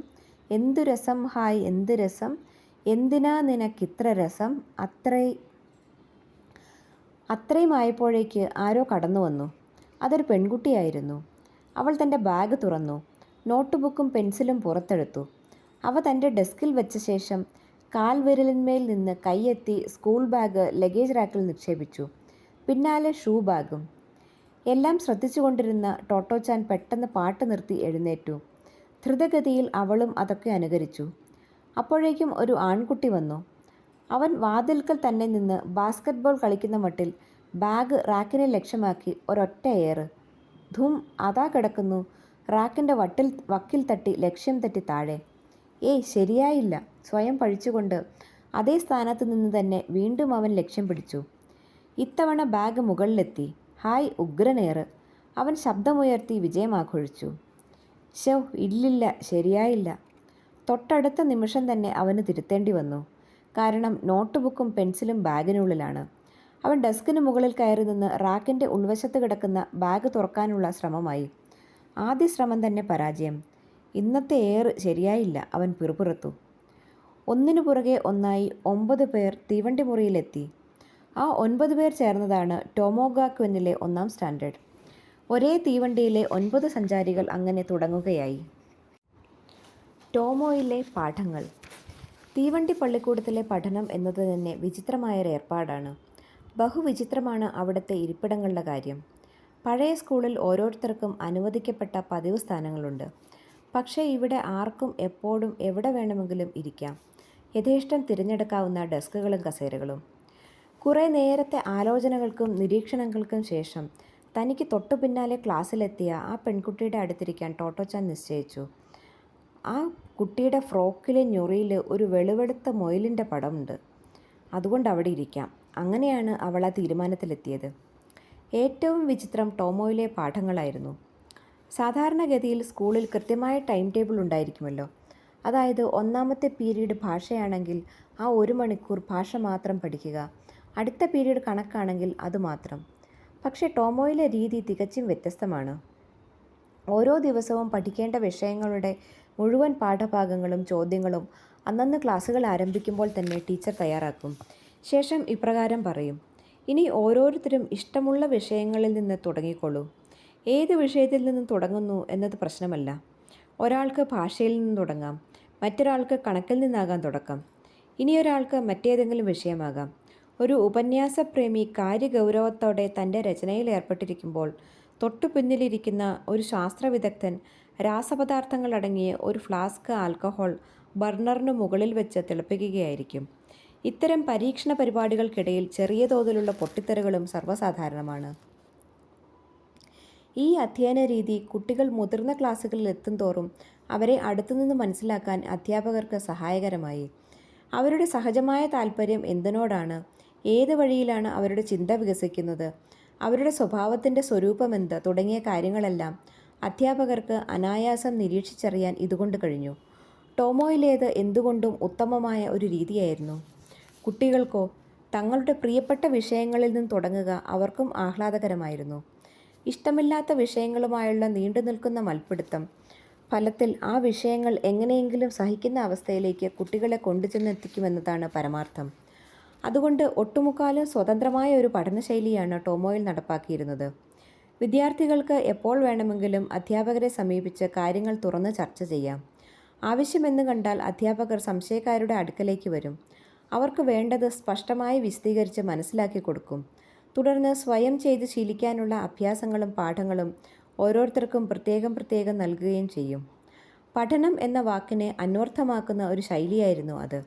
എന്തു രസം, ഹായ് എന്ത് രസം, എന്തിനാ നിനക്കിത്ര രസം. അത്രയും ആയപ്പോഴേക്ക് ആരോ കടന്നു വന്നു. അതൊരു പെൺകുട്ടിയായിരുന്നു. അവൾ തൻ്റെ ബാഗ് തുറന്നു. നോട്ട്ബുക്കും പെൻസിലും പുറത്തെടുത്തു. അവ തൻ്റെ ഡെസ്കിൽ വെച്ച ശേഷം കാൽവിരലിന്മേൽ നിന്ന് കൈയെത്തി സ്കൂൾ ബാഗ് ലഗേജ് റാക്കിൽ നിക്ഷേപിച്ചു. പിന്നാലെ ഷൂ ബാഗും. എല്ലാം ശ്രദ്ധിച്ചുകൊണ്ടിരുന്ന ടോട്ടോച്ചാൻ പെട്ടെന്ന് പാട്ട് നിർത്തി എഴുന്നേറ്റു. ധൃതഗതിയിൽ അവളും അതൊക്കെ അനുകരിച്ചു. അപ്പോഴേക്കും ഒരു ആൺകുട്ടി വന്നു. അവൻ വാതിൽക്കൽ തന്നെ നിന്ന് ബാസ്കറ്റ്ബോൾ കളിക്കുന്ന മട്ടിൽ ബാഗ് റാക്കിനെ ലക്ഷ്യമാക്കി ഒരൊറ്റ ഏറ്. ധും, അതാ കിടക്കുന്നു. റാക്കിൻ്റെ വക്കിൽ തട്ടി ലക്ഷ്യം തെറ്റി താഴെ. ഏയ്, ശരിയായില്ല. സ്വയം പഴിച്ചുകൊണ്ട് അതേ സ്ഥാനത്ത് നിന്ന് തന്നെ വീണ്ടും അവൻ ലക്ഷ്യം പിടിച്ചു. ഇത്തവണ ബാഗ് മുകളിലെത്തി. ഹായ്, ഉഗ്രനേറ്. അവൻ ശബ്ദമുയർത്തി വിജയമാഘോഷിച്ചു. ശോ, ഇല്ലില്ല, ശരിയായില്ല. തൊട്ടടുത്ത നിമിഷം തന്നെ അവന് തിരുത്തേണ്ടി വന്നു. കാരണം നോട്ട്ബുക്കും പെൻസിലും ബാഗിനുള്ളിലാണ്. അവൻ ഡെസ്കിന് മുകളിൽ കയറി നിന്ന് റാക്കിൻ്റെ ഉൾവശത്ത് കിടക്കുന്ന ബാഗ് തുറക്കാനുള്ള ശ്രമമായി. ആദ്യ ശ്രമം തന്നെ പരാജയം. ഇന്നത്തെ ഏറ് ശരിയായില്ല, അവൻ പിറുപിറുത്തു. ഒന്നിനു പുറകെ ഒന്നായി 9 പേർ തീവണ്ടി മുറിയിലെത്തി. ആ 9 പേർ ചേർന്നതാണ് ടോമോഗാക്വനിലെ 1-ാം സ്റ്റാൻഡേർഡ്. ഒരേ തീവണ്ടിയിലെ 9 സഞ്ചാരികൾ അങ്ങനെ തുടങ്ങുകയായി. ടോമോയിലെ പാഠങ്ങൾ. തീവണ്ടി പള്ളിക്കൂടത്തിലെ പഠനം എന്നത് തന്നെ വിചിത്രമായൊരു ഏർപ്പാടാണ്. ബഹുവിചിത്രമാണ് അവിടുത്തെ ഇരിപ്പിടങ്ങളുടെ കാര്യം. പഴയ സ്കൂളിൽ ഓരോരുത്തർക്കും അനുവദിക്കപ്പെട്ട പതിവ് സ്ഥാനങ്ങളുണ്ട്. പക്ഷേ ഇവിടെ ആർക്കും എപ്പോഴും എവിടെ വേണമെങ്കിലും ഇരിക്കാം. യഥേഷ്ടം തിരഞ്ഞെടുക്കാവുന്ന ഡെസ്കുകളും കസേരകളും. കുറേ നേരത്തെ ആലോചനകൾക്കും നിരീക്ഷണങ്ങൾക്കും ശേഷം തനിക്ക് തൊട്ടു പിന്നാലെ ക്ലാസ്സിലെത്തിയ ആ പെൺകുട്ടിയുടെ അടുത്തിരിക്കാൻ ടോട്ടോച്ചാൻ നിശ്ചയിച്ചു. ആ കുട്ടിയുടെ ഫ്രോക്കിലെ ഞൊറിയിൽ ഒരു വെളുവെളുത്ത മൊയിലിൻ്റെ പടമുണ്ട്. അതുകൊണ്ട് അവിടെ ഇരിക്കാം. അങ്ങനെയാണ് അവൾ ആ തീരുമാനത്തിലെത്തിയത്. ഏറ്റവും വിചിത്രം ടോമോയിലെ പാഠങ്ങളായിരുന്നു. സാധാരണഗതിയിൽ സ്കൂളിൽ കൃത്യമായ ടൈം ടേബിൾ ഉണ്ടായിരിക്കുമല്ലോ. അതായത് 1-ാമത്തെ പീരീഡ് ഭാഷയാണെങ്കിൽ ആ 1 മണിക്കൂർ ഭാഷ മാത്രം പഠിക്കുക, അടുത്ത പീരീഡ് കണക്കാണെങ്കിൽ അതുമാത്രം. പക്ഷേ ടോമോയിലെ രീതി തികച്ചും വ്യത്യസ്തമാണ്. ഓരോ ദിവസവും പഠിക്കേണ്ട വിഷയങ്ങളുടെ മുഴുവൻ പാഠഭാഗങ്ങളും ചോദ്യങ്ങളും അന്നന്ന് ക്ലാസ്സുകൾ ആരംഭിക്കുമ്പോൾ തന്നെ ടീച്ചർ തയ്യാറാക്കും. ശേഷം ഇപ്രകാരം പറയും: ഇനി ഓരോരുത്തരും ഇഷ്ടമുള്ള വിഷയങ്ങളിൽ നിന്ന് തുടങ്ങിക്കൊള്ളൂ. ഏത് വിഷയത്തിൽ നിന്ന് തുടങ്ങുന്നു എന്നത് പ്രശ്നമല്ല. ഒരാൾക്ക് ഭാഷയിൽ നിന്ന് തുടങ്ങാം, മറ്റൊരാൾക്ക് കണക്കിൽ നിന്നാകാം തുടക്കം, ഇനിയൊരാൾക്ക് മറ്റേതെങ്കിലും വിഷയമാകാം. ഒരു ഉപന്യാസപ്രേമി കാര്യഗൗരവത്തോടെ തൻ്റെ രചനയിൽ ഏർപ്പെട്ടിരിക്കുമ്പോൾ തൊട്ടു പിന്നിലിരിക്കുന്ന ഒരു ശാസ്ത്രവിദഗ്ധൻ രാസപദാർത്ഥങ്ങളടങ്ങിയ ഒരു ഫ്ലാസ്ക് ആൽക്കഹോൾ ബർണറിനു മുകളിൽ വെച്ച് തിളപ്പിക്കുകയായിരിക്കും. ഇത്തരം പരീക്ഷണ പരിപാടികൾക്കിടയിൽ ചെറിയ തോതിലുള്ള പൊട്ടിത്തെറികളും സർവ്വസാധാരണമാണ്. ഈ അധ്യയന രീതി കുട്ടികൾ മുതിർന്ന ക്ലാസ്സുകളിൽ എത്തുന്തോറും അവരെ അടുത്തുനിന്ന് മനസ്സിലാക്കാൻ അധ്യാപകർക്ക് സഹായകരമായി. അവരുടെ സഹജമായ താൽപ്പര്യം എന്തിനോടാണ്, ഏത് വഴിയിലാണ് അവരുടെ ചിന്ത വികസിക്കുന്നത്, അവരുടെ സ്വഭാവത്തിൻ്റെ സ്വരൂപമെന്ത് തുടങ്ങിയ കാര്യങ്ങളെല്ലാം അധ്യാപകർക്ക് അനായാസം നിരീക്ഷിച്ചറിയാൻ ഇതുകൊണ്ട് കഴിഞ്ഞു. ടോമോയിലേത് എന്തുകൊണ്ടും ഉത്തമമായ ഒരു രീതിയായിരുന്നു. കുട്ടികൾക്കോ തങ്ങളുടെ പ്രിയപ്പെട്ട വിഷയങ്ങളിൽ നിന്ന് തുടങ്ങുക അവർക്കും ആഹ്ലാദകരമായിരുന്നു. ഇഷ്ടമില്ലാത്ത വിഷയങ്ങളുമായുള്ള നീണ്ടുനിൽക്കുന്ന മൽപ്പിടുത്തം ഫലത്തിൽ ആ വിഷയങ്ങൾ എങ്ങനെയെങ്കിലും സഹിക്കുന്ന അവസ്ഥയിലേക്ക് കുട്ടികളെ കൊണ്ടുചെന്നെത്തിക്കുമെന്നതാണ് പരമാർത്ഥം. അതുകൊണ്ട് ഒട്ടുമുക്കാലും സ്വതന്ത്രമായ ഒരു പഠനശൈലിയാണ് ടോമോയിൽ നടപ്പാക്കിയിരുന്നത്. വിദ്യാർത്ഥികൾക്ക് എപ്പോൾ വേണമെങ്കിലും അധ്യാപകരെ സമീപിച്ച് കാര്യങ്ങൾ തുറന്ന് ചർച്ച ചെയ്യാം. ആവശ്യമെന്ന് കണ്ടാൽ അധ്യാപകർ സംശയക്കാരുടെ അടുക്കലേക്ക് വരും. അവർക്ക് വേണ്ടത് സ്പഷ്ടമായി വിശദീകരിച്ച് മനസ്സിലാക്കി കൊടുക്കും. തുടർന്ന് സ്വയം ചെയ്ത് ശീലിക്കാനുള്ള അഭ്യാസങ്ങളും പാഠങ്ങളും ഓരോരുത്തർക്കും പ്രത്യേകം നൽകുകയും ചെയ്യും. പഠനം എന്ന വാക്കിനെ അന്വർത്ഥമാക്കുന്ന ഒരു ശൈലിയായിരുന്നു അത്.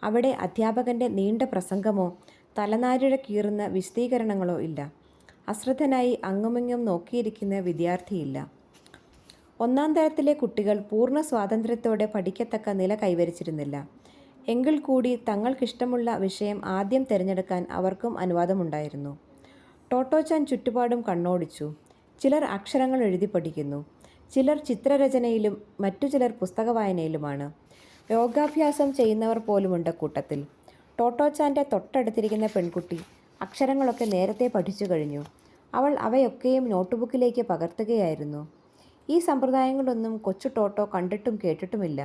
അവിടെ അധ്യാപകൻ്റെ നീണ്ട പ്രസംഗമോ തലനാരിഴ കീറുന്ന വിശദീകരണങ്ങളോ ഇല്ല. അശ്രദ്ധനായി അങ്ങുമിങ്ങും നോക്കിയിരിക്കുന്ന വിദ്യാർത്ഥിയില്ല. ഒന്നാം തരത്തിലെ കുട്ടികൾ പൂർണ്ണ സ്വാതന്ത്ര്യത്തോടെ പഠിക്കത്തക്ക നില കൈവരിച്ചിരുന്നില്ല. എങ്കിൽ കൂടി തങ്ങൾക്കിഷ്ടമുള്ള വിഷയം ആദ്യം തിരഞ്ഞെടുക്കാൻ അവർക്കും അനുവാദമുണ്ടായിരുന്നു. ടോട്ടോച്ചാൻ ചുറ്റുപാടും കണ്ണോടിച്ചു. ചിലർ അക്ഷരങ്ങൾ എഴുതി പഠിക്കുന്നു, ചിലർ ചിത്രരചനയിലും മറ്റു ചിലർ പുസ്തക വായനയിലുമാണ്. യോഗാഭ്യാസം ചെയ്യുന്നവർ പോലുമുണ്ട് കൂട്ടത്തിൽ. ടോട്ടോച്ചാൻ്റെ തൊട്ടടുത്തിരിക്കുന്ന പെൺകുട്ടി അക്ഷരങ്ങളൊക്കെ നേരത്തെ പഠിച്ചു കഴിഞ്ഞു. അവൾ അവയൊക്കെയും നോട്ട്ബുക്കിലേക്ക് പകർത്തുകയായിരുന്നു. ഈ സമ്പ്രദായങ്ങളൊന്നും കൊച്ചു ടോട്ടോ കണ്ടിട്ടും കേട്ടിട്ടുമില്ല.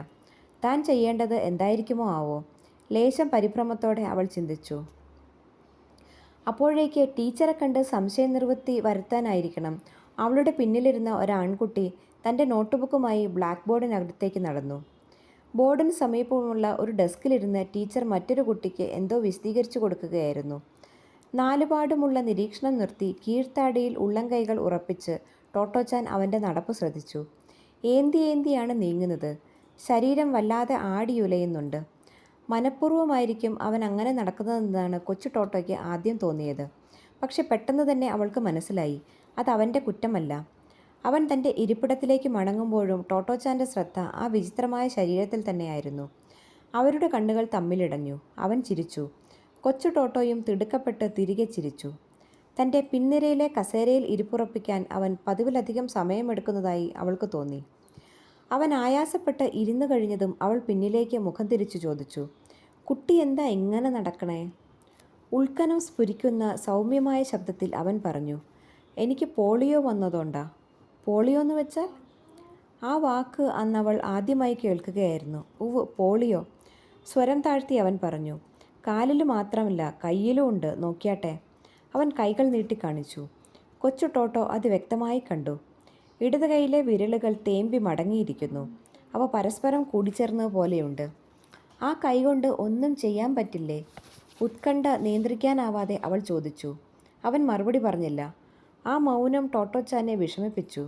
താൻ ചെയ്യേണ്ടത് എന്തായിരിക്കുമോ ആവോ? ലേശം പരിഭ്രമത്തോടെ അവൾ ചിന്തിച്ചു. അപ്പോഴേക്ക് ടീച്ചറെ കണ്ട് സംശയനിവൃത്തി വരുത്താനായിരിക്കണം അവളുടെ പിന്നിലിരുന്ന ഒരാൺകുട്ടി തൻ്റെ നോട്ട്ബുക്കുമായി ബ്ലാക്ക് ബോർഡിനടുത്തേക്ക് നടന്നു. ബോർഡിന് സമീപമുള്ള ഒരു ഡെസ്കിലിരുന്ന് ടീച്ചർ മറ്റൊരു കുട്ടിക്ക് എന്തോ വിശദീകരിച്ചു കൊടുക്കുകയായിരുന്നു. നാലുപാടുമുള്ള നിരീക്ഷണം നിർത്തി കീഴ്ത്താടിയിൽ ഉള്ളംകൈകൾ ഉറപ്പിച്ച് ടോട്ടോച്ചാൻ അവൻ്റെ നടപ്പ് ശ്രദ്ധിച്ചു. ഏന്തിയാണ് നീങ്ങുന്നത്. ശരീരം വല്ലാതെ ആടിയുലയുന്നുണ്ട്. മനഃപൂർവ്വമായിരിക്കും അവൻ അങ്ങനെ നടക്കുന്നതെന്നാണ് കൊച്ചു ടോട്ടോയ്ക്ക് ആദ്യം തോന്നിയത്. പക്ഷെ പെട്ടെന്ന് തന്നെ അവൾക്ക് മനസ്സിലായി അതവൻ്റെ കുറ്റമല്ല. അവൻ തൻ്റെ ഇരിപ്പിടത്തിലേക്ക് മടങ്ങുമ്പോഴും ടോട്ടോച്ചാൻ്റെ ശ്രദ്ധ ആ വിചിത്രമായ ശരീരത്തിൽ തന്നെയായിരുന്നു. അവരുടെ കണ്ണുകൾ തമ്മിലിടഞ്ഞു. അവൻ ചിരിച്ചു. കൊച്ചു ടോട്ടോയും തിടുക്കപ്പെട്ട് തിരികെ ചിരിച്ചു. തൻ്റെ പിൻനിരയിലെ കസേരയിൽ ഇരിപ്പുറപ്പിക്കാൻ അവൻ പതിവിലധികം സമയമെടുക്കുന്നതായി അവൾക്ക് തോന്നി. അവൻ ആയാസപ്പെട്ട് ഇരുന്നു കഴിഞ്ഞതും അവൾ പിന്നിലേക്ക് മുഖം തിരിച്ചു ചോദിച്ചു, കുട്ടി എന്താ എങ്ങനെ നടക്കണേ? ഉൾക്കനം സ്ഫുരിക്കുന്ന സൗമ്യമായ ശബ്ദത്തിൽ അവൻ പറഞ്ഞു, എനിക്ക് പോളിയോ വന്നതുകൊണ്ടാ. പോളിയോ എന്ന് വെച്ചാൽ? ആ വാക്ക് അന്നവൾ ആദ്യമായി കേൾക്കുകയായിരുന്നു. ഉവ്, പോളിയോ. സ്വരം താഴ്ത്തി അവൻ പറഞ്ഞു. കാലിൽ മാത്രമല്ല കയ്യിലും ഉണ്ട്, നോക്കിയാട്ടെ. അവൻ കൈകൾ നീട്ടി കാണിച്ചു. കൊച്ചു ടോട്ടോ അത് വ്യക്തമായി കണ്ടു. ഇടത് കൈയിലെ വിരലുകൾ തേമ്പി മടങ്ങിയിരിക്കുന്നു. അവ പരസ്പരം കൂടിച്ചേർന്നത് പോലെയുണ്ട്. ആ കൈകൊണ്ട് ഒന്നും ചെയ്യാൻ പറ്റില്ലേ? ഉത്കണ്ഠ നിയന്ത്രിക്കാനാവാതെ അവൾ ചോദിച്ചു. അവൻ മറുപടി പറഞ്ഞില്ല. ആ മൗനം ടോട്ടോച്ചാനെ വിഷമിപ്പിച്ചു.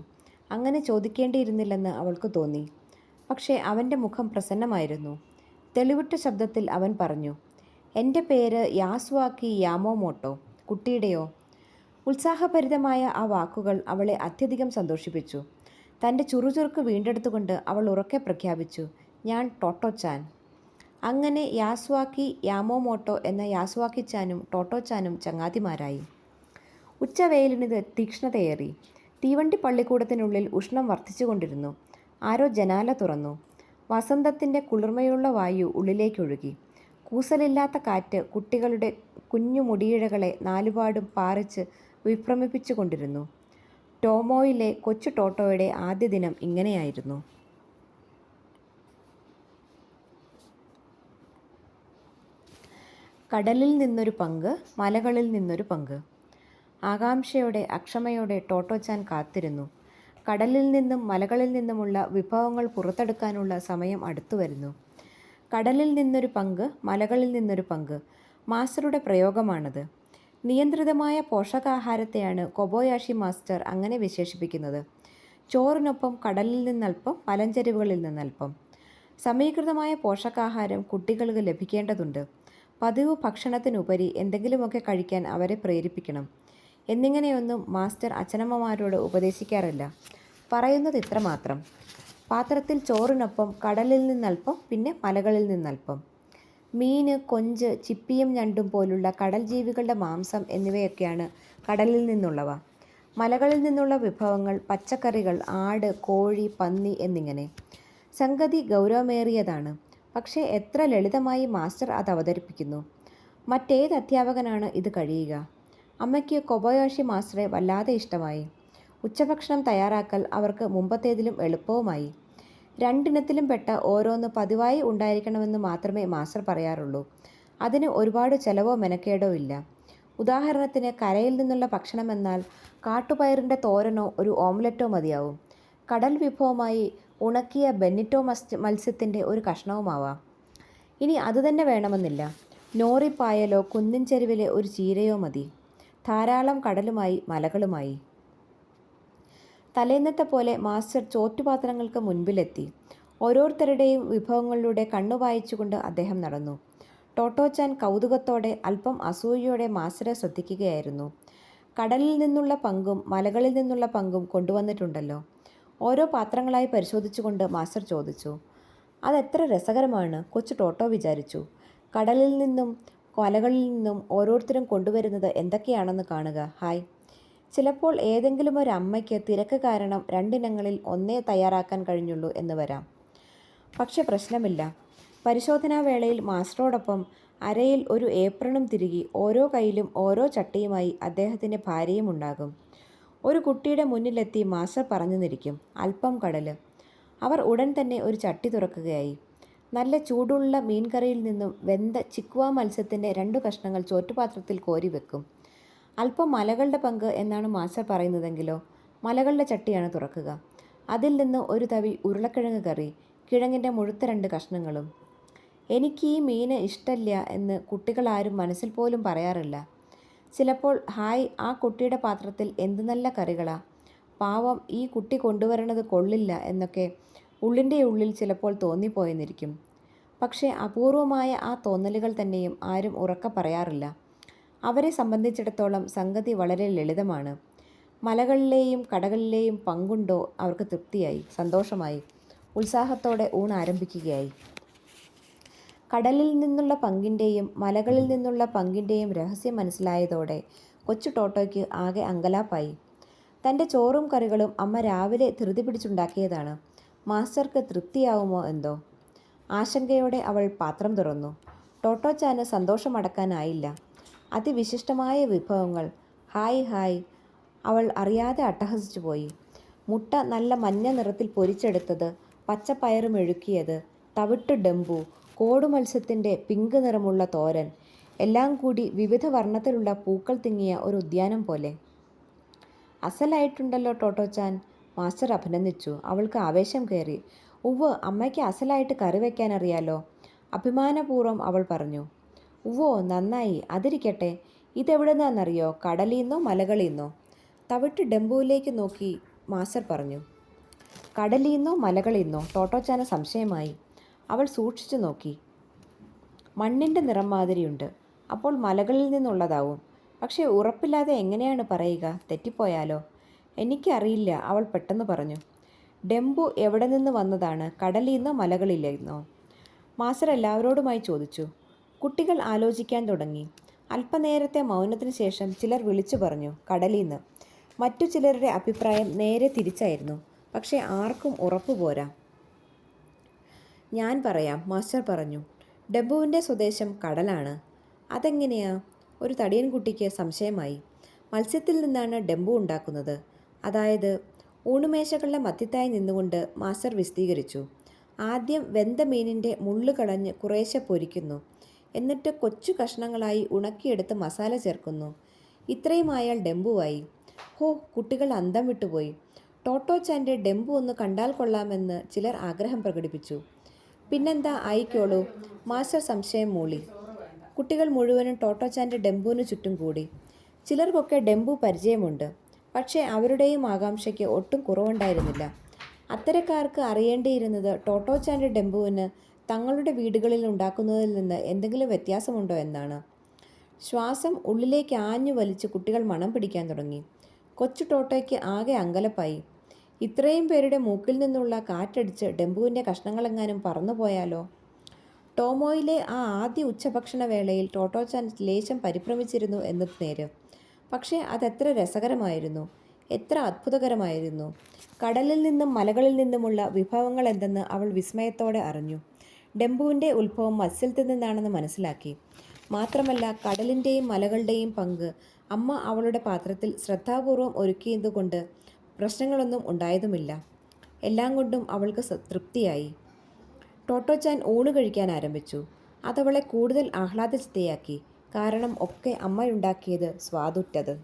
അങ്ങനെ ചോദിക്കേണ്ടിയിരുന്നില്ലെന്ന് അവൾക്ക് തോന്നി. പക്ഷേ അവൻ്റെ മുഖം പ്രസന്നമായിരുന്നു. തെളിവിട്ട ശബ്ദത്തിൽ അവൻ പറഞ്ഞു, എൻ്റെ പേര് യാസുവാക്കി യാമോമോട്ടോ. കുട്ടിയുടെയോ? ഉത്സാഹഭരിതമായ ആ വാക്കുകൾ അവളെ അത്യധികം സന്തോഷിപ്പിച്ചു. തൻ്റെ ചുറുചുറുക്ക് വീണ്ടെടുത്തുകൊണ്ട് അവൾ ഉറക്കെ പ്രഖ്യാപിച്ചു, ഞാൻ ടോട്ടോച്ചാൻ. അങ്ങനെ യാസുവാക്കി യാമോമോട്ടോ എന്ന യാസുവാക്കിച്ചാനും ടോട്ടോച്ചാനും ചങ്ങാതിമാരായി. ഉച്ചവെയിലിന് തീക്ഷ്ണതയേറി. തീവണ്ടി പള്ളിക്കൂടത്തിനുള്ളിൽ ഉഷ്ണം വർദ്ധിച്ചുകൊണ്ടിരുന്നു. ആരോ ജനാല തുറന്നു. വസന്തത്തിൻ്റെ കുളിർമയുള്ള വായു ഉള്ളിലേക്കൊഴുകി. കൂസലില്ലാത്ത കാറ്റ് കുട്ടികളുടെ കുഞ്ഞു മുടിയിഴകളെ നാലുപാടും പാറിച്ച് വിഭ്രമിപ്പിച്ചു കൊണ്ടിരുന്നു. ടോമോയിലെ കൊച്ചു ടോട്ടോയുടെ ആദ്യ ദിനം ഇങ്ങനെയായിരുന്നു. കടലിൽ നിന്നൊരു പങ്ക്, മലകളിൽ നിന്നൊരു പങ്ക്. ആകാംക്ഷയോടെ അക്ഷമയോടെ ടോട്ടോച്ചാൻ കാത്തിരുന്നു. കടലിൽ നിന്നും മലകളിൽ നിന്നുമുള്ള വിഭവങ്ങൾ പുറത്തെടുക്കാനുള്ള സമയം അടുത്തു വരുന്നു. കടലിൽ നിന്നൊരു പങ്ക്, മലകളിൽ നിന്നൊരു പങ്ക്. മാസ്റ്ററുടെ പ്രയോഗമാണത്. നിയന്ത്രിതമായ പോഷകാഹാരത്തെയാണ് കൊബോയാഷി മാസ്റ്റർ അങ്ങനെ വിശേഷിപ്പിക്കുന്നത്. ചോറിനൊപ്പം കടലിൽ നിന്നൽപ്പം, മലഞ്ചെരിവുകളിൽ നിന്നൽപ്പം. സമീകൃതമായ പോഷകാഹാരം കുട്ടികൾക്ക് ലഭിക്കേണ്ടതുണ്ട്. പതിവ് ഭക്ഷണത്തിനുപരി എന്തെങ്കിലുമൊക്കെ കഴിക്കാൻ അവരെ പ്രേരിപ്പിക്കണം. എന്നിങ്ങനെയൊന്നും മാസ്റ്റർ അച്ഛനമ്മമാരോട് ഉപദേശിക്കാറില്ല. പറയുന്നത് ഇത്രമാത്രം: പാത്രത്തിൽ ചോറിനൊപ്പം കടലിൽ നിന്നൽപ്പം, പിന്നെ മലകളിൽ നിന്നൽപ്പം. മീന്, കൊഞ്ച്, ചിപ്പിയും ഞണ്ടും പോലുള്ള കടൽ ജീവികളുടെ മാംസം എന്നിവയൊക്കെയാണ് കടലിൽ നിന്നുള്ളവ. മലകളിൽ നിന്നുള്ള വിഭവങ്ങൾ പച്ചക്കറികൾ, ആട്, കോഴി, പന്നി എന്നിങ്ങനെ. സംഗതി ഗൗരവമേറിയതാണ്. പക്ഷേ എത്ര ലളിതമായി മാസ്റ്റർ അത് അവതരിപ്പിക്കുന്നു. മറ്റേത് അധ്യാപകനാണ് ഇത് കഴിയുക? അമ്മയ്ക്ക് കൊബയോഷി മാസ്റ്ററെ വല്ലാതെ ഇഷ്ടമായി. ഉച്ചഭക്ഷണം തയ്യാറാക്കൽ അവർക്ക് മുമ്പത്തേതിലും എളുപ്പവുമായി. രണ്ടിനത്തിലും പെട്ട ഓരോന്ന് പതിവായി ഉണ്ടായിരിക്കണമെന്ന് മാത്രമേ മാസ്റ്റർ പറയാറുള്ളൂ. അതിന് ഒരുപാട് ചെലവോ മെനക്കേടോ ഇല്ല. ഉദാഹരണത്തിന് കരയിൽ നിന്നുള്ള ഭക്ഷണമെന്നാൽ കാട്ടുപയറിൻ്റെ തോരനോ ഒരു ഓംലറ്റോ മതിയാവും. കടൽ വിഭവമായി ഉണക്കിയ ബെന്നിറ്റോ മത്സ്യത്തിൻ്റെ ഒരു കഷ്ണവുമാവാം. ഇനി അതുതന്നെ വേണമെന്നില്ല. നോറിപ്പായലോ കുന്നിൻ ചെരുവിലെ ഒരു ചീരയോ മതി. ധാരാളം കടലുമായി മലകളുമായി. തലേന്നത്തെ പോലെ മാസ്റ്റർ ചോറ്റുപാത്രങ്ങൾക്ക് മുൻപിലെത്തി. ഓരോരുത്തരുടെയും വിഭവങ്ങളിലൂടെ കണ്ണു വായിച്ചുകൊണ്ട് അദ്ദേഹം നടന്നു. ടോട്ടോച്ചാൻ കൗതുകത്തോടെ അല്പം അസൂയയോടെ മാസ്റ്ററെ ശ്രദ്ധിക്കുകയായിരുന്നു. കടലിൽ നിന്നുള്ള പങ്കും മലകളിൽ നിന്നുള്ള പങ്കും കൊണ്ടുവന്നിട്ടുണ്ടല്ലോ. ഓരോ പാത്രങ്ങളായി പരിശോധിച്ചുകൊണ്ട് മാസ്റ്റർ ചോദിച്ചു. അതെത്ര രസകരമാണ്, കൊച്ചു ടോട്ടോ വിചാരിച്ചു. കടലിൽ നിന്നും മലകളിൽ നിന്നും ഓരോരുത്തരും കൊണ്ടുവരുന്നത് എന്തൊക്കെയാണെന്ന് കാണുക. ഹായ്. ചിലപ്പോൾ ഏതെങ്കിലും ഒരു അമ്മയ്ക്ക് തിരക്ക് കാരണം രണ്ടിനങ്ങളിൽ ഒന്നേ തയ്യാറാക്കാൻ കഴിഞ്ഞുള്ളൂ എന്ന് വരാം. പക്ഷെ പ്രശ്നമില്ല. പരിശോധനാ വേളയിൽ മാസ്റ്ററോടൊപ്പം അരയിൽ ഒരു ഏപ്രണും തിരുകി ഓരോ കൈയിലും ഓരോ ചട്ടിയുമായി അദ്ദേഹത്തിൻ്റെ ഭാര്യയും ഉണ്ടാകും. ഒരു കുട്ടിയുടെ മുന്നിലെത്തി മാസ്റ്റർ പറഞ്ഞു നിൽക്കും, അല്പം കടല്. അവർ ഉടൻ തന്നെ ഒരു ചട്ടി തുറക്കുകയായി. നല്ല ചൂടുള്ള മീൻകറിയിൽ നിന്നും വെന്ത ചിക്കുവ മത്സ്യത്തിൻ്റെ 2 കഷ്ണങ്ങൾ ചോറ്റുപാത്രത്തിൽ കോരി വെക്കും. അല്പം മലകളുടെ പങ്ക് എന്നാണ് മാസ്റ്റർ പറയുന്നതെങ്കിലോ മലകളുടെ ചട്ടിയാണ് തുറക്കുക. അതിൽ നിന്ന് ഒരു തവി ഉരുളക്കിഴങ്ങ് കറി, കിഴങ്ങിൻ്റെ മുഴുത്ത 2 കഷ്ണങ്ങളും. എനിക്ക് ഈ മീന് ഇഷ്ടല്ല എന്ന് കുട്ടികളാരും മനസ്സിൽ പോലും പറയാറില്ല. ചിലപ്പോൾ ഹായ്, ആ കുട്ടിയുടെ പാത്രത്തിൽ എന്ത് നല്ല കറികളാ, പാവം ഈ കുട്ടി കൊണ്ടുവരണത് കൊള്ളില്ല എന്നൊക്കെ ഉള്ളിൻ്റെ ഉള്ളിൽ ചിലപ്പോൾ തോന്നിപ്പോയെന്നിരിക്കും. പക്ഷേ അപൂർവമായ ആ തോന്നലുകൾ തന്നെയും ആരും ഉറക്കെ പറയാറില്ല. അവരെ സംബന്ധിച്ചിടത്തോളം സംഗതി വളരെ ലളിതമാണ്. മലകളിലെയും കടകളിലെയും പങ്കുണ്ടോ അവർക്ക് തൃപ്തിയായി, സന്തോഷമായി, ഉത്സാഹത്തോടെ ഊണ് ആരംഭിക്കുകയായി. കടലിൽ നിന്നുള്ള പങ്കിൻ്റെയും മലകളിൽ നിന്നുള്ള പങ്കിൻ്റെയും രഹസ്യം മനസ്സിലായതോടെ കൊച്ചു ടോട്ടോയ്ക്ക് ആകെ അങ്കലാപ്പായി. തൻ്റെ ചോറും കറികളും അമ്മ രാവിലെ ധൃതി പിടിച്ചുണ്ടാക്കിയതാണ്. മാസ്റ്റർക്ക് തൃപ്തിയാവുമോ എന്തോ? ആശങ്കയോടെ അവൾ പാത്രം തുറന്നു. ടോട്ടോച്ചാന് സന്തോഷമടക്കാനായില്ല. അതിവിശിഷ്ടമായ വിഭവങ്ങൾ. ഹായ് ഹായ്, അവൾ അറിയാതെ അട്ടഹസിച്ചു പോയി. മുട്ട നല്ല മഞ്ഞ നിറത്തിൽ പൊരിച്ചെടുത്തത്, പച്ചപ്പയറ് മെഴുക്കിയത്, തവിട്ട് ഡെമ്പു, കോടുമത്സ്യത്തിൻ്റെ പിങ്ക് നിറമുള്ള തോരൻ, എല്ലാം കൂടി വിവിധ വർണ്ണത്തിലുള്ള പൂക്കൾ തിങ്ങിയ ഒരു ഉദ്യാനം പോലെ. അസലായിട്ടുണ്ടല്ലോ ടോട്ടോച്ചാൻ, മാസ്റ്റർ അഭിനന്ദിച്ചു. അവൾക്ക് ആവേശം കയറി. ഉവ്വ്, അമ്മയ്ക്ക് അസലായിട്ട് കറി വയ്ക്കാൻ അറിയാലോ, അഭിമാനപൂർവ്വം അവൾ പറഞ്ഞു. ഉവ്വോ, നന്നായി, അതിരിക്കട്ടെ. ഇതെവിടുന്നാന്നറിയോ? കടലിൽ മലകളിൽ തവിട്ട് ഡെമ്പുവിലേക്ക് നോക്കി മാസ്റ്റർ പറഞ്ഞു. കടലിൽ മലകളിൽ ടോട്ടോച്ചാന് സംശയമായി. അവൾ സൂക്ഷിച്ചു നോക്കി. മണ്ണിൻ്റെ നിറം മാതിരിയുണ്ട്. അപ്പോൾ മലകളിൽ നിന്നുള്ളതാവും. പക്ഷേ ഉറപ്പില്ലാതെ എങ്ങനെയാണ് പറയുക? തെറ്റിപ്പോയാലോ? എനിക്കറിയില്ല, അവൾ പെട്ടെന്ന് പറഞ്ഞു. ഡെമ്പു എവിടെ നിന്ന് വന്നതാണ്, കടലിൽ മലകളിൽ മാസ്റ്റർ എല്ലാവരോടുമായി ചോദിച്ചു. കുട്ടികൾ ആലോചിക്കാൻ തുടങ്ങി. അല്പനേരത്തെ മൗനത്തിന് ശേഷം ചിലർ വിളിച്ചു പറഞ്ഞു, കടലിൽ നിന്ന്. മറ്റു ചിലരുടെ അഭിപ്രായം നേരെ തിരിച്ചായിരുന്നു. പക്ഷേ ആർക്കും ഉറപ്പ് പോരാ. ഞാൻ പറയാം, മാസ്റ്റർ പറഞ്ഞു. ഡെമ്പുവിൻ്റെ സ്വദേശം കടലാണ്. അതെങ്ങനെയാ? ഒരു തടിയൻ കുട്ടിക്ക് സംശയമായി. മത്സ്യത്തിൽ നിന്നാണ് ഡെമ്പു ഉണ്ടാക്കുന്നത്. അതായത്, ഊണുമേശകളുടെ മധ്യത്തായി നിന്നുകൊണ്ട് മാസ്റ്റർ വിശദീകരിച്ചു. ആദ്യം വെന്ത മീനിൻ്റെ മുള്ളു കളഞ്ഞ് കുറേശ്ശെ പൊരിക്കുന്നു. എന്നിട്ട് കൊച്ചു കഷ്ണങ്ങളായി ഉണക്കിയെടുത്ത് മസാല ചേർക്കുന്നു. ഇത്രയുമായാൽ ഡെമ്പുവായി. ഹോ, കുട്ടികൾ അന്തം വിട്ടുപോയി. ടോട്ടോച്ചാൻ്റെ ഡെമ്പു ഒന്ന് കണ്ടാൽ കൊള്ളാമെന്ന് ചിലർ ആഗ്രഹം പ്രകടിപ്പിച്ചു. പിന്നെന്താ, ആയിക്കോളൂ, മാസ്റ്റർ സംശയം മൂളി. കുട്ടികൾ മുഴുവനും ടോട്ടോച്ചാൻ്റെ ഡെമ്പുവിന് ചുറ്റും കൂടി. ചിലർക്കൊക്കെ ഡെമ്പു പരിചയമുണ്ട്. പക്ഷേ അവരുടെയും ആകാംക്ഷയ്ക്ക് ഒട്ടും കുറവുണ്ടായിരുന്നില്ല. അത്തരക്കാർക്ക് അറിയേണ്ടിയിരുന്നത് ടോട്ടോച്ചാൻ്റെ ഡെമ്പുവിന് തങ്ങളുടെ വീടുകളിൽ ഉണ്ടാക്കുന്നതിൽ നിന്ന് എന്തെങ്കിലും വ്യത്യാസമുണ്ടോ എന്നാണ്. ശ്വാസം ഉള്ളിലേക്ക് ആഞ്ഞു വലിച്ച് കുട്ടികൾ മണം പിടിക്കാൻ തുടങ്ങി. കൊച്ചു ടോട്ടോയ്ക്ക് ആകെ അങ്കലപ്പായി. ഇത്രയും പേരുടെ മൂക്കിൽ നിന്നുള്ള കാറ്റടിച്ച് ഡെമ്പുവിൻ്റെ കഷ്ണങ്ങളെങ്ങാനും പറന്നുപോയാലോ? ടോമോയിലെ ആ ആദ്യ ഉച്ചഭക്ഷണ വേളയിൽ ടോട്ടോച്ചാൻ ലേശം പരിഭ്രമിച്ചിരുന്നു എന്നത് നേര്. പക്ഷേ അതെത്ര രസകരമായിരുന്നു. എത്ര അത്ഭുതകരമായിരുന്നു! കടലിൽ നിന്നും മലകളിൽ നിന്നുമുള്ള വിഭവങ്ങൾ എന്തെന്ന് അവൾ വിസ്മയത്തോടെ അറിഞ്ഞു. ഡംബുവിൻ്റെ ഉത്ഭവം മത്സ്യത്തിൽ നിന്നാണെന്ന് മനസ്സിലാക്കി. മാത്രമല്ല, കടലിൻ്റെയും മലകളുടെയും പങ്ക് അമ്മ അവളുടെ പാത്രത്തിൽ ശ്രദ്ധാപൂർവം ഒരുക്കിയതുകൊണ്ട് പ്രശ്നങ്ങളൊന്നും ഉണ്ടായതുമില്ല. എല്ലാം കൊണ്ടും അവൾക്ക് തൃപ്തിയായി. ടോട്ടോച്ചാൻ ഊണ് കഴിക്കാൻ ആരംഭിച്ചു. അതവളെ കൂടുതൽ ആഹ്ലാദചിത്തയാക്കി. കാരണം ഒക്കെ അമ്മയുണ്ടാക്കിയത് സ്വാദുറ്റത്.